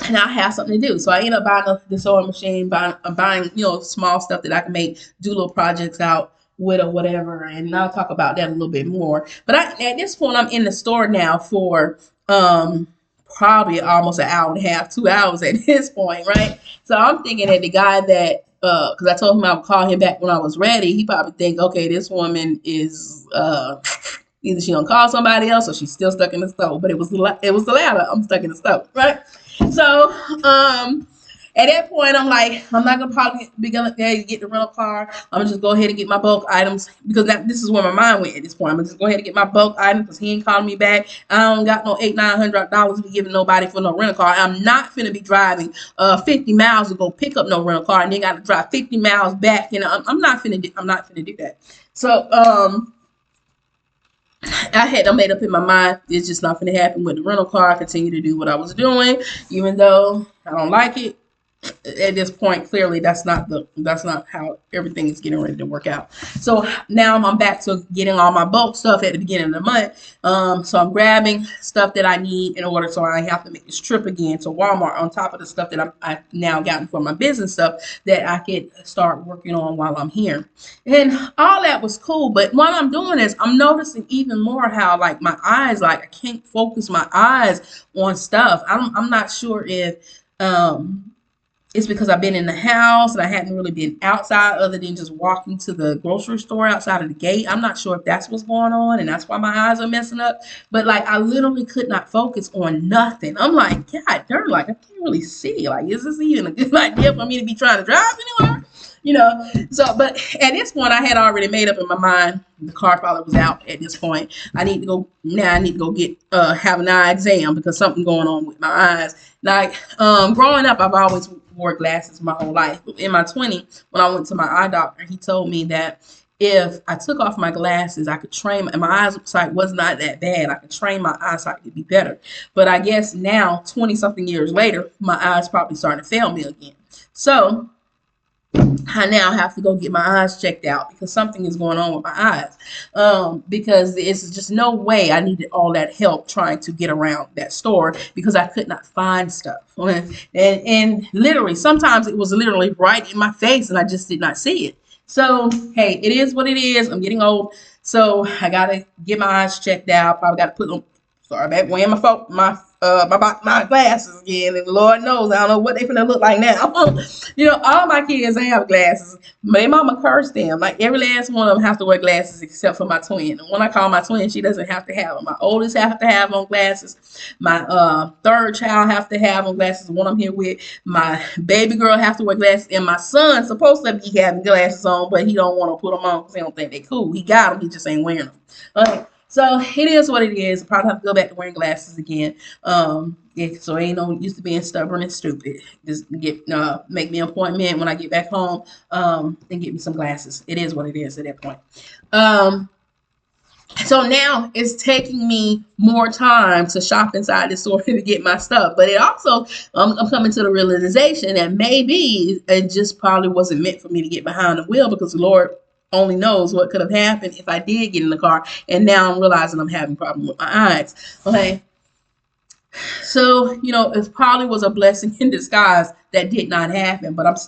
and I have something to do. So I end up buying the sewing machine, buying, small stuff that I can do little projects out with or whatever. And I'll talk about that a little bit more. But at this point, I'm in the store now for probably almost an hour and a half, 2 hours at this point, right? So I'm thinking that the guy that, because I told him I would call him back when I was ready, he probably think, okay, this woman is either she gonna call somebody else or she's still stuck in the stove. But it was the latter. I'm stuck in the stove, right? So at that point, I'm like, I'm not gonna probably be gonna get the rental car. I'm gonna just go ahead and get my bulk items because this is where my mind went at this point. I'm gonna just go ahead and get my bulk items because he ain't calling me back. I don't got no $800-900 to be giving nobody for no rental car. I'm not finna be driving 50 miles to go pick up no rental car and then got to drive 50 miles back. I'm not finna do that. So I had made up in my mind it's just not going to happen with the rental car. I continue to do what I was doing, even though I don't like it. At this point, clearly that's not how everything is getting ready to work out. So now I'm back to getting all my bulk stuff at the beginning of the month. So I'm grabbing stuff that I need in order so I have to make this trip again to Walmart on top of the stuff that I've now gotten for my business stuff that I could start working on while I'm here. And all that was cool, but while I'm doing this, I'm noticing even more how like my eyes, like I can't focus my eyes on stuff. I'm not sure if it's because I've been in the house and I hadn't really been outside other than just walking to the grocery store outside of the gate. I'm not sure if that's what's going on and that's why my eyes are messing up. But like I literally could not focus on nothing. I'm like, God darn, like I can't really see. Like, is this even a good idea for me to be trying to drive anywhere? So, but at this point I had already made up in my mind the car probably was out at this point. I need to go get have an eye exam because something going on with my eyes. Like growing up I've always wore glasses my whole life. But in my 20s, when I went to my eye doctor, he told me that if I took off my glasses, I could train, and my eyesight was not that bad. I could train my eyesight to be better. But I guess now, 20 something years later, my eyes probably starting to fail me again. So I now have to go get my eyes checked out because something is going on with my eyes. Because it's just no way I needed all that help trying to get around that store because I could not find stuff. And literally, sometimes it was literally right in my face and I just did not see it. So, hey, it is what it is. I'm getting old. So I got to get my eyes checked out. Probably got to put them, sorry, back wearing my glasses again, and Lord knows I don't know what they finna look like now. All my kids have glasses. My mama cursed them. Like every last one of them have to wear glasses except for my twin. And when I call my twin, she doesn't have to have them. My oldest have to have on glasses. My third child have to have on glasses. The one I'm here with, my baby girl have to wear glasses, and my son's supposed to be having glasses on, but he don't want to put them on because he don't think they cool. He got them, he just ain't wearing them. Okay. So it is what it is. I probably have to go back to wearing glasses again. So ain't no use to being stubborn and stupid. Just make me an appointment when I get back home and get me some glasses. It is what it is at that point. So now it's taking me more time to shop inside the store to get my stuff. But it also, I'm coming to the realization that maybe it just probably wasn't meant for me to get behind the wheel because the Lord only knows what could have happened if I did get in the car. And now I'm realizing I'm having a problem with my eyes. Okay. So, it probably was a blessing in disguise that did not happen, but it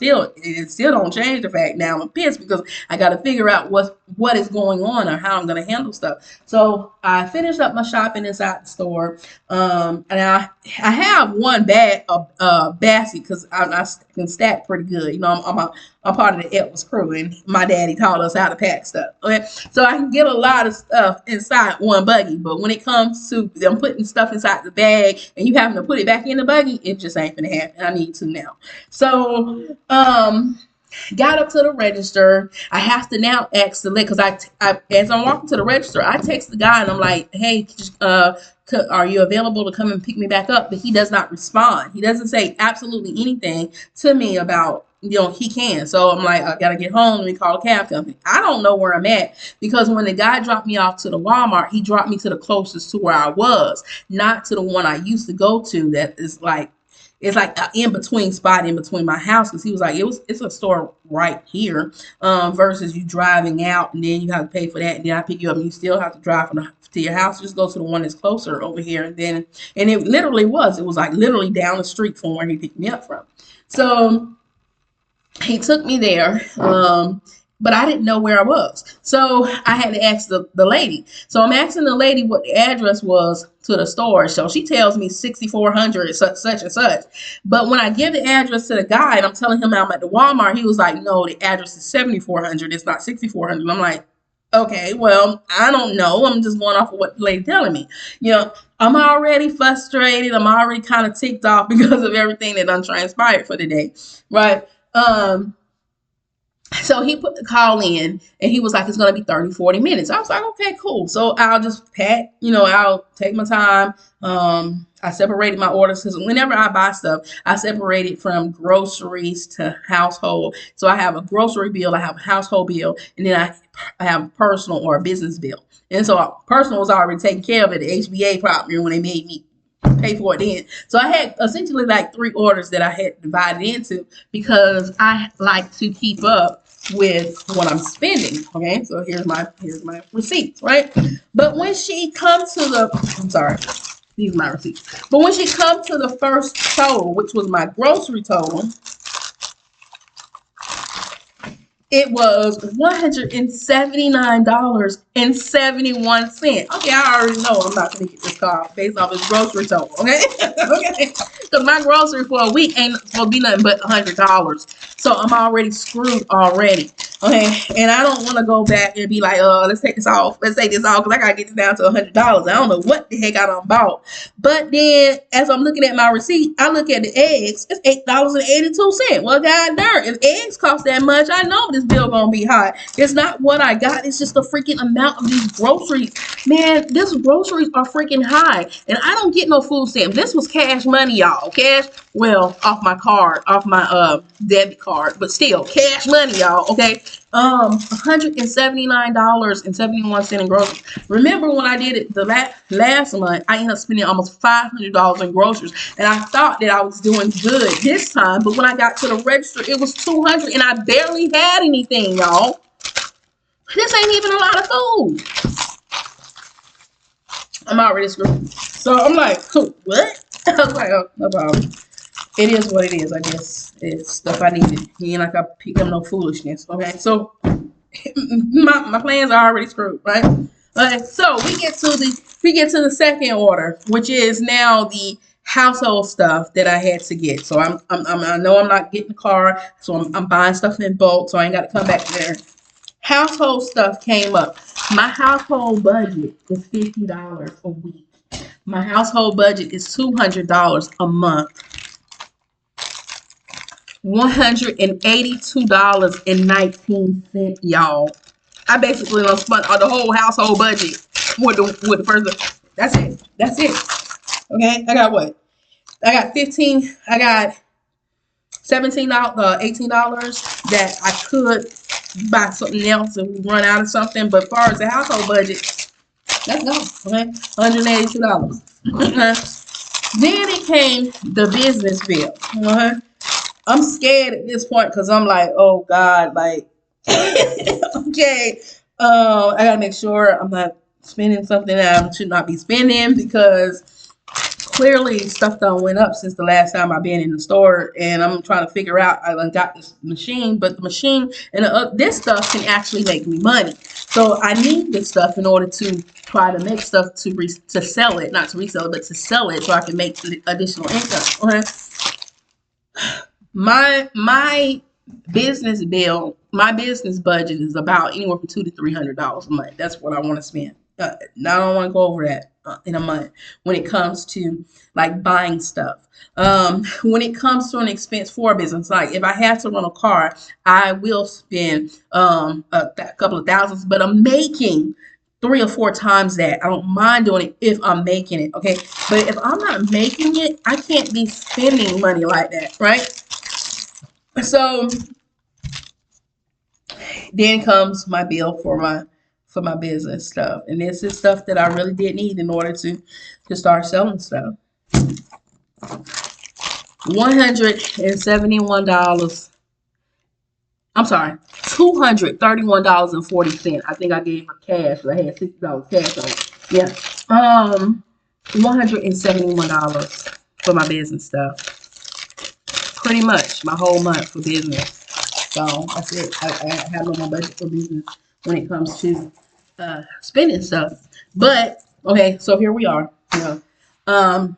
still don't change the fact now I'm pissed because I got to figure out what is going on or how I'm going to handle stuff. So I finished up my shopping inside the store. And I have one bag of basket because I can stack pretty good. I'm part of the Edwards crew and my daddy taught us how to pack stuff. Okay. So I can get a lot of stuff inside one buggy, but when it comes to them putting stuff inside the bag and you having to put it back in the buggy, it just ain't gonna happen. I need to now. So, got up to the register. I have to now ask the lady because I as I'm walking to the register, I text the guy and I'm like, "Hey, are you available to come and pick me back up?" But he does not respond. He doesn't say absolutely anything to me about he can. So I'm like, I gotta get home. Let me call a cab company. I don't know where I'm at because when the guy dropped me off to the Walmart, he dropped me to the closest to where I was, not to the one I used to go to. That is like. it's like an in between spot in between my house, because he was like, it's a store right here, versus you driving out and then you have to pay for that, and then I pick you up and you still have to drive to your house. Just go to the one that's closer over here. And it literally was like literally down the street from where he picked me up from. So he took me there. But I didn't know where I was. So I had to ask the lady. So I'm asking the lady what the address was to the store. So she tells me 6400 such and such. But when I give the address to the guy and I'm telling him I'm at the Walmart, he was like, no, the address is 7400. It's not 6400. And I'm like, okay, well, I don't know. I'm just going off of what the lady telling me. I'm already frustrated. I'm already kind of ticked off because of everything that done transpired for the day. Right. So he put the call in and he was like, it's going to be 30-40 minutes. I was like, okay, cool. So I'll just pack, I'll take my time. I separated my orders because whenever I buy stuff, I separate it from groceries to household. So I have a grocery bill, I have a household bill, and then I have a personal or a business bill. And so personal was already taken care of at the HBA property when they made me pay for it then. So I had essentially like 3 orders that I had divided into because I like to keep up with what I'm spending. Okay, so here's my receipts, right? But when she comes to these are my receipts. But when she comes to the first total, which was my grocery total, it was $179.71. Okay, I already know I'm not gonna get this car based off this grocery total. Okay, okay, because my grocery for a week ain't gonna be nothing but $100. So I'm already screwed already. Okay, and I don't want to go back and be like, let's take this off. Let's take this off because I gotta get this down to $100. I don't know what the heck I done bought. But then, as I'm looking at my receipt, I look at the eggs. It's $8.82. Well, god darn, if eggs cost that much, I know this bill gonna be high. It's not what I got. It's just the freaking amount of these groceries. Man, these groceries are freaking high, and I don't get no food stamps. This was cash money, y'all. Cash, well, off my card, off my debit card, but still cash money, y'all. Okay. $179.71 in groceries. Remember when I did it the last month, I ended up spending almost $500 in groceries, and I thought that I was doing good this time. But when I got to the register, it was $200, and I barely had anything, y'all. This ain't even a lot of food. I'm already screwed. So I'm like, cool, what? I was like, oh, no problem. It is what it is, I guess. It's stuff I needed. You ain't like I pick up no foolishness. Okay, so my plans are already screwed, right? Okay, so we get to the second order, which is now the household stuff that I had to get. So I know I'm not getting the car, so I'm buying stuff in bulk, so I ain't got to come back there. Household stuff came up. My household budget is $50 a week. My household budget is $200 a month. $182.19, y'all. I basically done spent the whole household budget with the first. That's it. Okay, I got what? I got $17, $18 that I could buy something else if we run out of something. But as far as the household budget, let's go. Okay, $182. Then it came the business bill. I'm scared at this point because I'm like, oh God, like, okay, I gotta make sure I'm not spending something that I should not be spending, because clearly stuff done went up since the last time I've been in the store, and I'm trying to figure out. I got this machine, but the machine and this stuff can actually make me money. So I need this stuff in order to try to make stuff to sell it, not to resell it, but to sell it, so I can make additional income. Okay. My business bill, my business budget is about anywhere from $200 to $300 a month. That's what I want to spend. I don't want to go over that in a month when it comes to like buying stuff. When it comes to an expense for a business, like if I have to run a car, I will spend a couple of thousands, but I'm making 3 or 4 times that. I don't mind doing it if I'm making it. Okay. But if I'm not making it, I can't be spending money like that. Right. So then comes my bill for my business stuff, and this is stuff that I really did need in order to start selling stuff. $171. I'm sorry, $231.40. I think I gave her cash, but I had $60 cash on it. Yeah. $171 for my business stuff. Pretty much my whole month for business. So that's it. I have no more budget for business when it comes to spending stuff. But okay, so here we are. You know,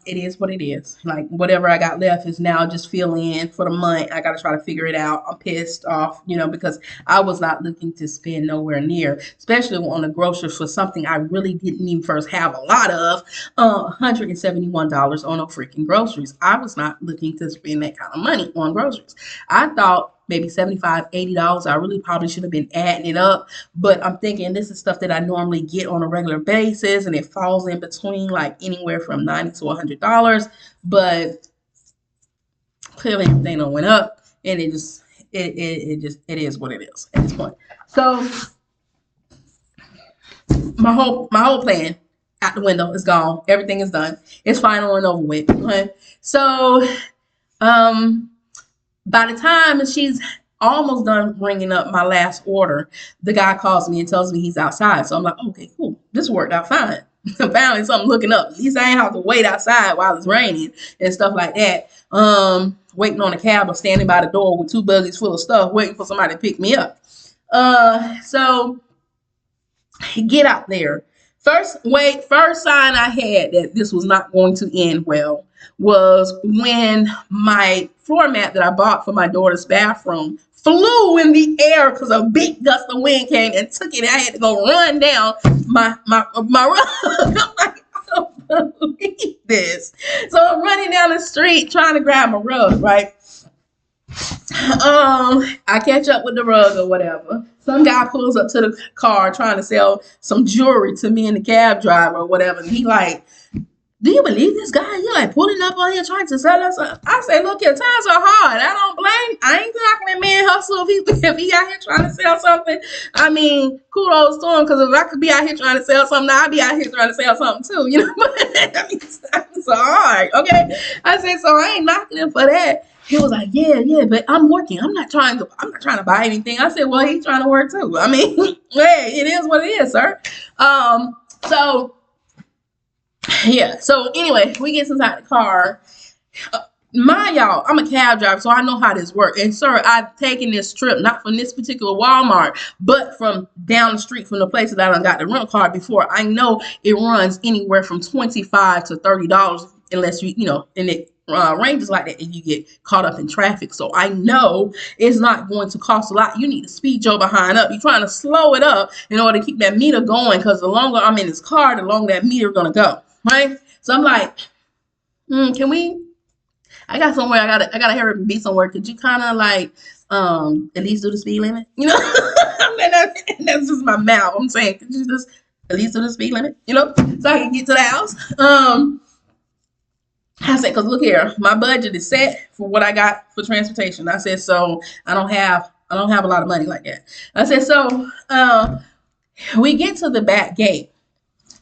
it is what it is. Like whatever I got left is now just fill in for the month. I gotta try to figure it out. I'm pissed off, because I was not looking to spend nowhere near, especially on the groceries for something I really didn't even first have a lot of. $171 on no freaking groceries. I was not looking to spend that kind of money on groceries. I thought maybe $75, $80. I really probably should have been adding it up. But I'm thinking this is stuff that I normally get on a regular basis, and it falls in between like anywhere from $90 to $100. But clearly everything done went up, and it is what it is at this point. So my whole plan out the window is gone. Everything is done. It's final and over with. Okay? So by the time she's almost done bringing up my last order, the guy calls me and tells me he's outside. So I'm like, okay, cool. This worked out fine. Finally, something looking up. At least I ain't have to wait outside while it's raining and stuff like that. Waiting on a cab or standing by the door with two buggies full of stuff, waiting for somebody to pick me up. So get out there. First sign I had that this was not going to end well was when my floor mat that I bought for my daughter's bathroom flew in the air because a big gust of wind came and took it. I had to go run down my rug. I'm like, I don't believe this. So I'm running down the street trying to grab my rug, right? I catch up with the rug or whatever. Some guy pulls up to the car trying to sell some jewelry to me and the cab driver or whatever. And he like, do you believe this guy? You like pulling up on here trying to sell us? I say, look, your times are hard. I don't blame. I ain't knocking that man hustle if he out here trying to sell something. I mean, kudos to him, because if I could be out here trying to sell something, I'd be out here trying to sell something too. I mean, times are hard. Okay, I said, so I ain't knocking him for that. He was like, yeah, but I'm working. I'm not trying to buy anything. I said, well, he's trying to work too. I mean, hey, it is what it is, sir. So yeah. So anyway, we get inside the car. Mind y'all, I'm a cab driver, so I know how this works. And sir, I've taken this trip not from this particular Walmart, but from down the street from the place that I done got the rental car before. I know it runs anywhere from $25 to $30, unless and it ranges like that, and you get caught up in traffic. So I know it's not going to cost a lot. You need to speed your behind up. You're trying to slow it up in order to keep that meter going, because the longer I'm in this car, the longer that meter is gonna go. Right? So I'm like, can we? I got somewhere. I gotta hurry up and be somewhere. Could you kind of like at least do the speed limit? I mean, that's just my mouth. I'm saying, could you just at least do the speed limit? So I can get to the house. I said, because look here, my budget is set for what I got for transportation. I said, so I don't have a lot of money like that. I said, so we get to the back gate.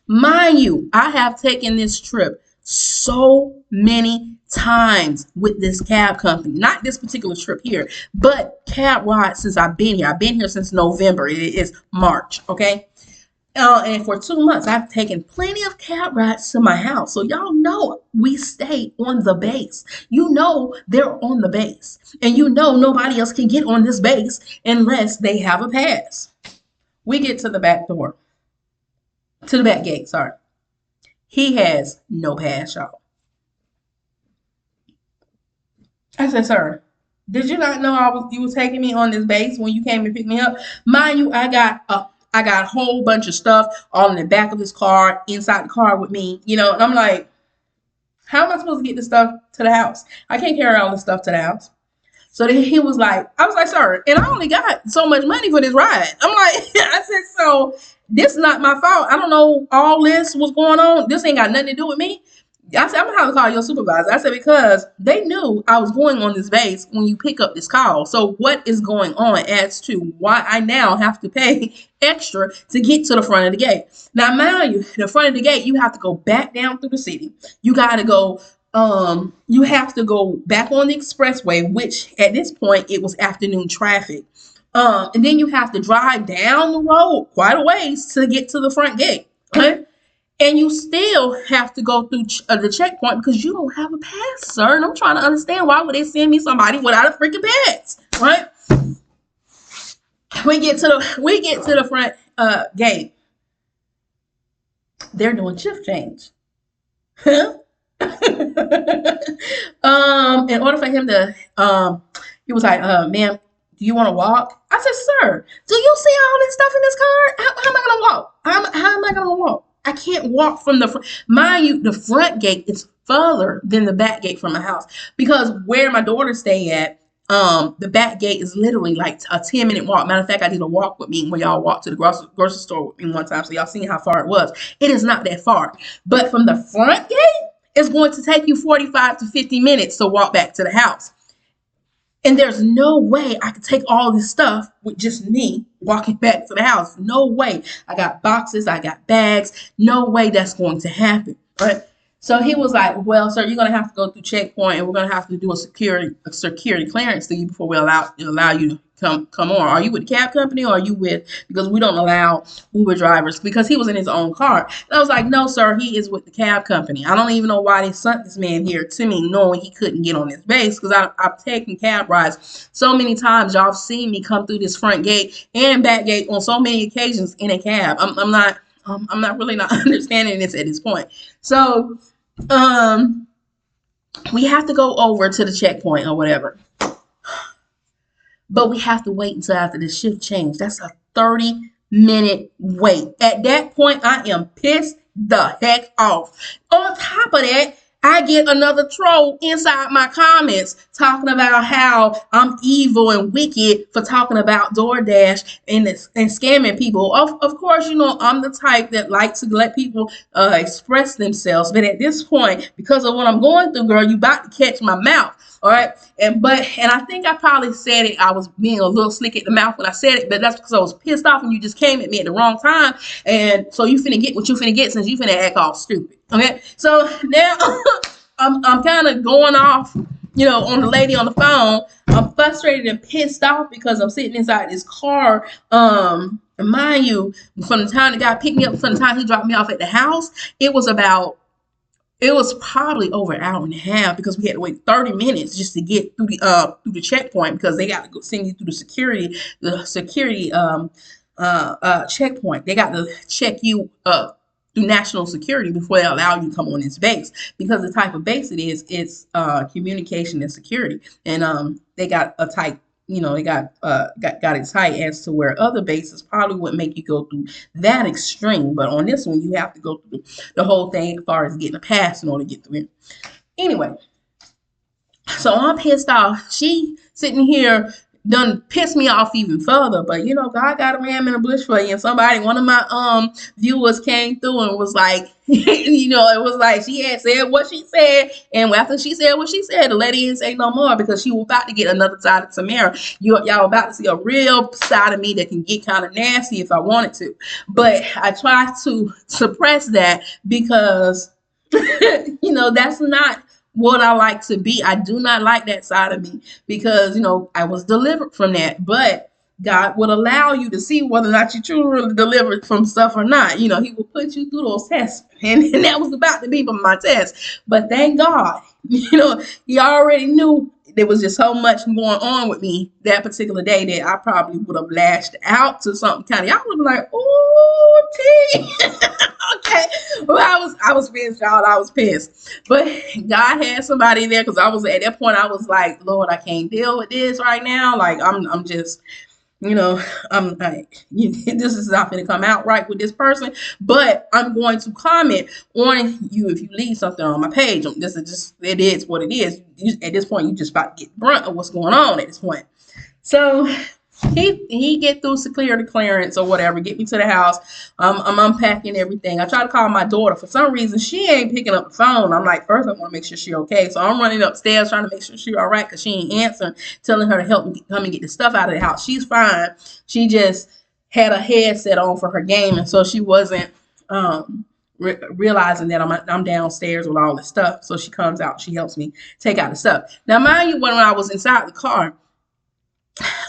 Mind you, I have taken this trip so many times with this cab company. Not this particular trip here, but cab rides since I've been here. I've been here since November. It is March, okay? And for 2 months, I've taken plenty of cab rides to my house. So y'all know we stay on the base. They're on the base. And nobody else can get on this base unless they have a pass. We get to the back door. To the back gate, sorry. He has no pass, y'all. I said, sir, did you not know you were taking me on this base when you came and picked me up? Mind you, I got a whole bunch of stuff all in the back of his car, inside the car with me, and I'm like, how am I supposed to get this stuff to the house? I can't carry all this stuff to the house. So then I was like, sir, and I only got so much money for this ride. I'm like, I said, so this is not my fault. I don't know all this was going on. This ain't got nothing to do with me. I said, I'm going to have to call your supervisor. I said, because they knew I was going on this base when you pick up this call. So what is going on as to why I now have to pay extra to get to the front of the gate? Now, mind you, the front of the gate, you have to go back down through the city. You got to go you have to go back on the expressway, which at this point it was afternoon traffic. And then you have to drive down the road quite a ways to get to the front gate. Okay? And you still have to go through the checkpoint because you don't have a pass, sir. And I'm trying to understand, why would they send me somebody without a freaking pass, right? We get to the front gate. They're doing shift change. Huh? In order for him to, he was like, ma'am, do you want to walk? I said, sir, do you see all this stuff in this car? How am I gonna walk? How am I gonna walk? I can't walk from the front. Mind you, the front gate is further than the back gate from my house, because where my daughter stay at, the back gate is literally like a 10-minute walk. Matter of fact, I did a walk with me when y'all walked to the grocery store with me one time, so y'all seen how far it was. It is not that far, but from the front gate, it's going to take you 45 to 50 minutes to walk back to the house. And there's no way I could take all this stuff with just me walking back to the house. No way. I got boxes, I got bags. No way that's going to happen. Right? So he was like, well, sir, you're going to have to go through checkpoint, and we're going to have to do a security clearance to you before we allow you to come on. Are you with the cab company, or are you with, because we don't allow Uber drivers, because he was in his own car. And I was like, no, sir, he is with the cab company. I don't even know why they sent this man here to me knowing he couldn't get on this base, because I've taken cab rides so many times. Y'all have seen me come through this front gate and back gate on so many occasions in a cab. I'm not really not understanding this at this point. So we have to go over to the checkpoint or whatever. But we have to wait until after the shift change. That's a 30-minute wait. At that point, I am pissed the heck off. On top of that, I get another troll inside my comments talking about how I'm evil and wicked for talking about DoorDash and scamming people. Of course, you know, I'm the type that likes to let people express themselves. But at this point, because of what I'm going through, girl, you about to catch my mouth. All right. And I think I probably said it. I was being a little slick at the mouth when I said it, but that's because I was pissed off and you just came at me at the wrong time. And so you finna get what you finna get, since you finna act all stupid. Okay. So now I'm kind of going off, you know, on the lady on the phone. I'm frustrated and pissed off because I'm sitting inside this car. And mind you, from the time the guy picked me up, from the time he dropped me off at the house, it was probably over an hour and a half, because we had to wait 30 minutes just to get through the checkpoint, because they got to go send you through the security checkpoint. They got to check you through national security before they allow you to come on this base, because the type of base it is, it's communication and security, and they got a tight, you know, they got it tight as to where other bases probably wouldn't make you go through that extreme. But on this one, you have to go through the whole thing as far as getting a pass in order to get through it. Anyway, so I'm pissed off. She sitting here done pissed me off even further. But you know, God got a ram in a bush for you. And one of my viewers came through and was like, you know, it was like she had said what she said, and after she said what she said, the lady didn't say no more, because she was about to get another side of Tamara. Y'all about to see a real side of me that can get kind of nasty if I wanted to. But I try to suppress that, because you know, that's not what I like to be. I do not like that side of me, because, you know, I was delivered from that. But God would allow you to see whether or not you truly delivered from stuff or not. You know, he will put you through those tests. And that was about to be my test. But thank God, you know, he already knew there was just so much going on with me that particular day that I probably would have lashed out to something kind of, y'all would be like, oh, T. Okay. Well, I was pissed, y'all. I was pissed. But God had somebody there, because I was at that point, I was like, Lord, I can't deal with this right now. Like, I'm just, you know, I'm like, this is not going to come out right with this person, but I'm going to comment on you if you leave something on my page. This is just, it is what it is. At this point, you just about to get the brunt of what's going on at this point. So he get through security clearance or whatever, get me to the house. I'm unpacking everything. I try to call my daughter. For some reason, she ain't picking up the phone. I'm like, first I want to make sure she okay. So I'm running upstairs trying to make sure she all right, because she ain't answering, telling her to help me come and get the stuff out of the house. She's fine. She just had a headset on for her game, and so she wasn't realizing that I'm downstairs with all this stuff. So she comes out, she helps me take out the stuff. Now, mind you, when I was inside the car,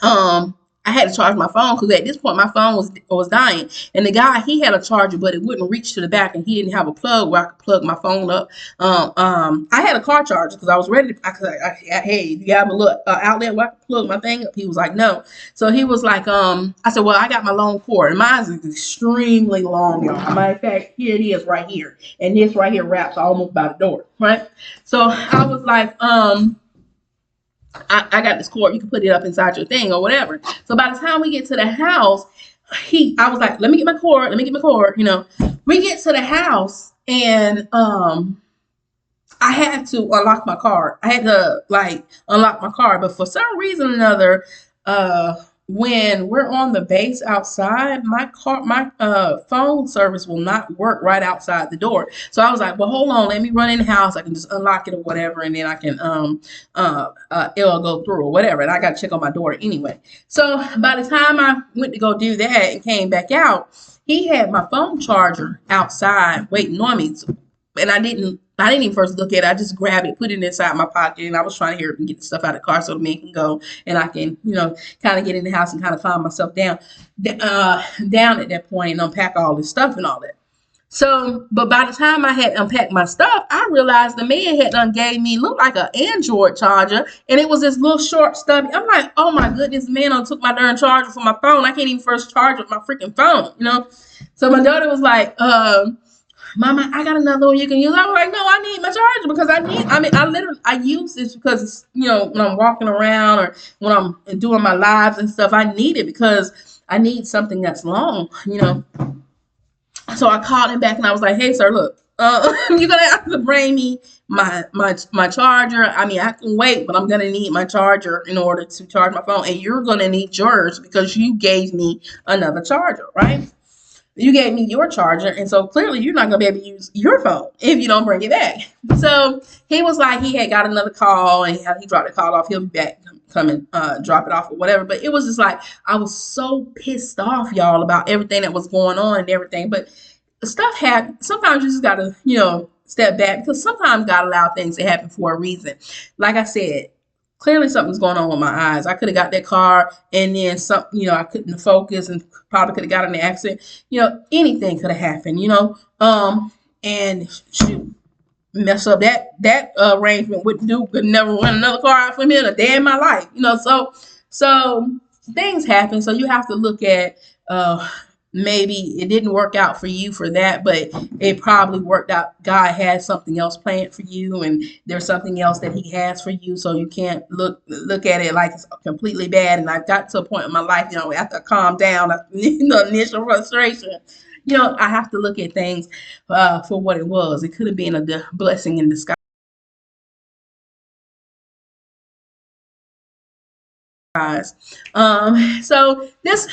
um I had to charge my phone because at this point my phone was dying, and the guy, he had a charger but it wouldn't reach to the back, and he didn't have a plug where I could plug my phone up. I had a car charger because I was ready to, hey, do you have a little outlet where I could plug my thing up? He was like, no. So he was like, I said, well, I got my long cord, and mine is extremely long, y'all. Matter of fact, here it is right here, and this right here wraps almost by the door, right? So I was like, I got this cord. You can put it up inside your thing or whatever. So by the time we get to the house, I was like, let me get my cord. Let me get my cord. You know, we get to the house, and I had to unlock my car. I had to like unlock my car, but for some reason or another, uh, when we're on the base outside, my phone service will not work right outside the door. So I was like, well, hold on, let me run in the house. I can just unlock it or whatever, and then I can it'll go through or whatever. And I got to check on my daughter anyway. So by the time I went to go do that and came back out, he had my phone charger outside waiting on me. And I didn't even first look at it. I just grabbed it, put it inside my pocket, and I was trying to hear it and get the stuff out of the car so the man can go and I can, kind of get in the house and kind of calm myself down at that point and unpack all this stuff and all that. So, but by the time I had unpacked my stuff, I realized the man had done gave me looked like an Android charger, and it was this little short stubby. I'm like, oh my goodness, the man took my darn charger for my phone. I can't even first charge with my freaking phone. So my daughter was like, Mama, I got another one you can use. I was like, no, I need my charger because I use this because it's, when I'm walking around or when I'm doing my lives and stuff, I need it because I need something that's long. So I called him back and I was like, hey, sir, look, you're going to have to bring me my charger. I mean, I can wait, but I'm going to need my charger in order to charge my phone. And you're going to need yours because you gave me another charger, right? You gave me your charger, and so clearly you're not going to be able to use your phone if you don't bring it back. So he was like, he had got another call, and he dropped the call off. He'll be back, come and drop it off or whatever. But it was just like, I was so pissed off, y'all, about everything that was going on and everything. But stuff happens. Sometimes you just got to, step back because sometimes God allow things to happen for a reason. Like I said, clearly something's going on with my eyes. I could have got that car and then I couldn't focus and probably could have got in an accident. Anything could have happened, and shoot, mess up that arrangement wouldn't do, could never run another car out from here a day in my life, so things happen. So you have to look at, maybe it didn't work out for you for that, but it probably worked out. God has something else planned for you, and there's something else that he has for you. So you can't look at it like it's completely bad. And I've got to a point in my life, after I calm down, initial frustration, I have to look at things for what it was. It could have been a blessing in disguise. So this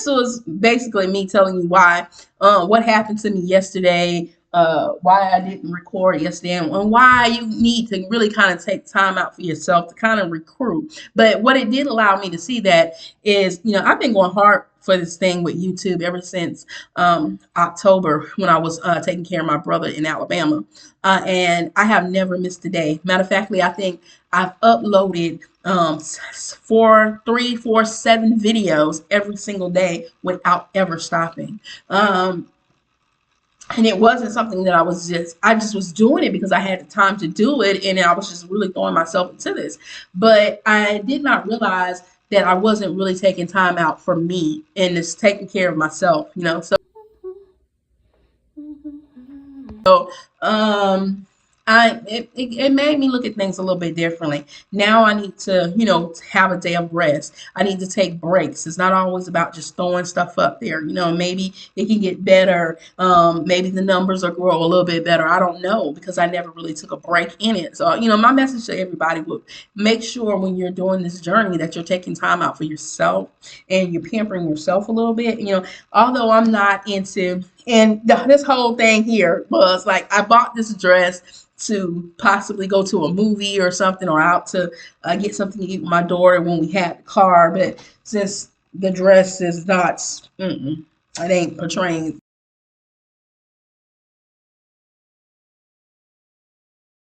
was basically me telling you why, what happened to me yesterday, why I didn't record yesterday, and why you need to really kind of take time out for yourself to kind of recruit. But what it did allow me to see that is, I've been going hard for this thing with YouTube ever since October when I was taking care of my brother in Alabama, and I have never missed a day. Matter of fact, I think I've uploaded 7 videos every single day without ever stopping. And it wasn't something that I just was doing it because I had the time to do it, and I was just really throwing myself into this. But I did not realize that I wasn't really taking time out for me and just taking care of myself. So it made me look at things a little bit differently. Now I need to, have a day of rest. I need to take breaks. It's not always about just throwing stuff up there. Maybe it can get better. Maybe the numbers will grow a little bit better. I don't know because I never really took a break in it. So, my message to everybody would make sure when you're doing this journey that you're taking time out for yourself and you're pampering yourself a little bit. Although I'm not into, and this whole thing here was like, I bought this dress to possibly go to a movie or something, or out to get something to eat with my daughter when we had the car. But since the dress is not, it ain't portraying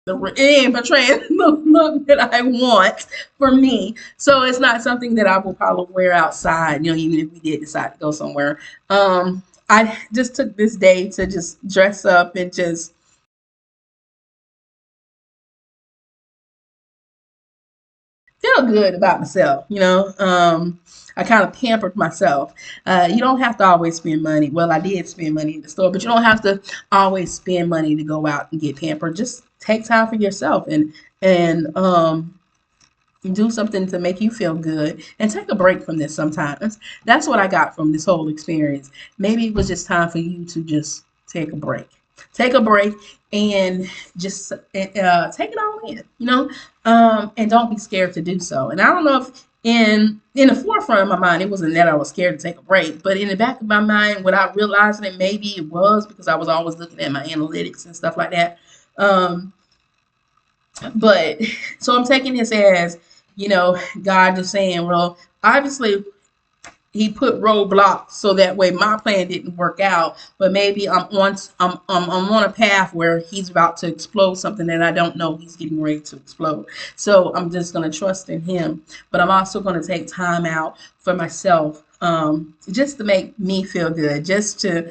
it ain't portraying the look that I want for me. So it's not something that I will probably wear outside, even if we did decide to go somewhere. I just took this day to just dress up and just feel good about myself. I kind of pampered myself. You don't have to always spend money. Well, I did spend money in the store, but you don't have to always spend money to go out and get pampered. Just take time for yourself and do something to make you feel good and take a break from this sometimes. That's what I got from this whole experience. Maybe it was just time for you to just take a break. Take a break and just take it all in, and don't be scared to do so. And I don't know if in the forefront of my mind, it wasn't that I was scared to take a break, but in the back of my mind, without realizing it, maybe it was because I was always looking at my analytics and stuff like that. Um, but so I'm taking this as, God just saying, well, obviously he put roadblocks so that way my plan didn't work out. But maybe I'm on a path where he's about to explode something that I don't know he's getting ready to explode. So I'm just gonna trust in him. But I'm also gonna take time out for myself. Just to make me feel good, just to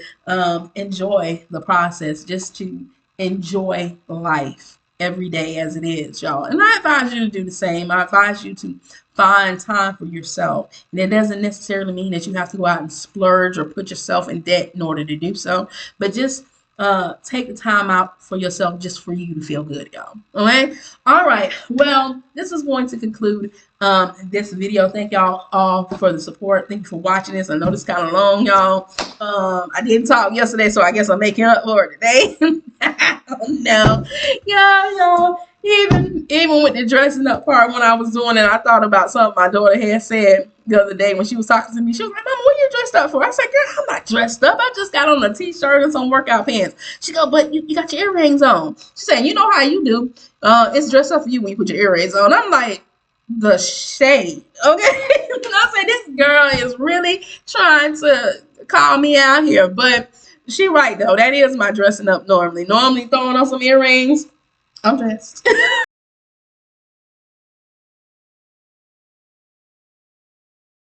enjoy the process, just to enjoy life every day as it is, y'all. And I advise you to do the same. I advise you to find time for yourself. And it doesn't necessarily mean that you have to go out and splurge or put yourself in debt in order to do so, but just take the time out for yourself just for you to feel good, y'all. Okay. All right. Well, this is going to conclude this video. Thank y'all all for the support. Thank you for watching this. I know this is kind of long, y'all. I didn't talk yesterday, so I guess I'm making up for it today. Oh no. Yeah, y'all. Even with the dressing up part when I was doing it, I thought about something my daughter had said the other day when she was talking to me. She was like, "Mama, what you dressed up for?" I said, "Girl, I'm not dressed up. I just got on a t-shirt and some workout pants." She go, "But you got your earrings on." She said, "You know how you do. It's dressed up for you when you put your earrings on." I'm like, the shade. Okay. I said, this girl is really trying to call me out here. But she right though. That is my dressing up normally. Normally throwing on some earrings. I'm dressed.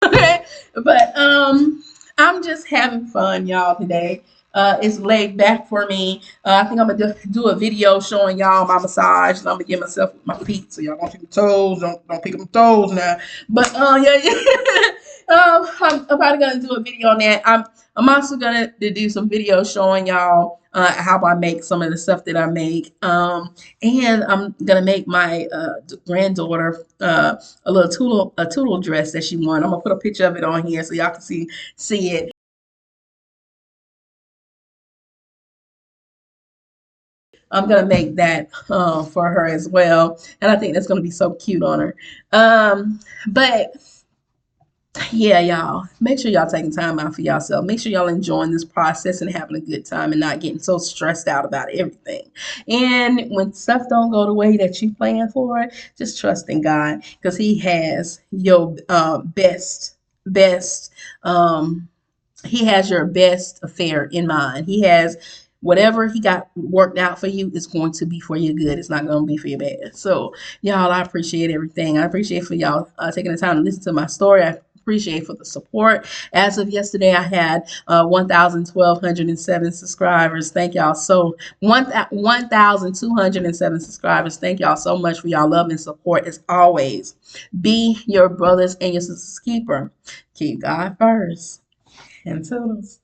Okay. But I'm just having fun, y'all, today. It's laid back for me. I think I'm gonna do a video showing y'all my massage, and I'm gonna give myself with my feet, so y'all don't pick my toes. Don't pick up my toes now. But yeah. I'm probably gonna do a video on that. I'm also gonna do some videos showing y'all how I make some of the stuff that I make. And I'm gonna make my granddaughter a toodle dress that she won. I'm gonna put a picture of it on here so y'all can see it. I'm gonna make that for her as well, and I think that's gonna be so cute on her. But yeah, y'all, make sure y'all taking time out for yourself. Make sure y'all enjoying this process and having a good time and not getting so stressed out about everything. And when stuff don't go the way that you plan for, just trust in God because He has your best um, he has your best affair in mind. He has whatever he got worked out for you is going to be for your good. It's not going to be for your bad. So, y'all, I appreciate everything. I appreciate for y'all taking the time to listen to my story. I appreciate for the support. As of yesterday, I had 1,207 subscribers. Thank y'all so 1,207 subscribers. Thank y'all so much for y'all love and support. As always, be your brothers and your sisters keeper. Keep God first. And toodles.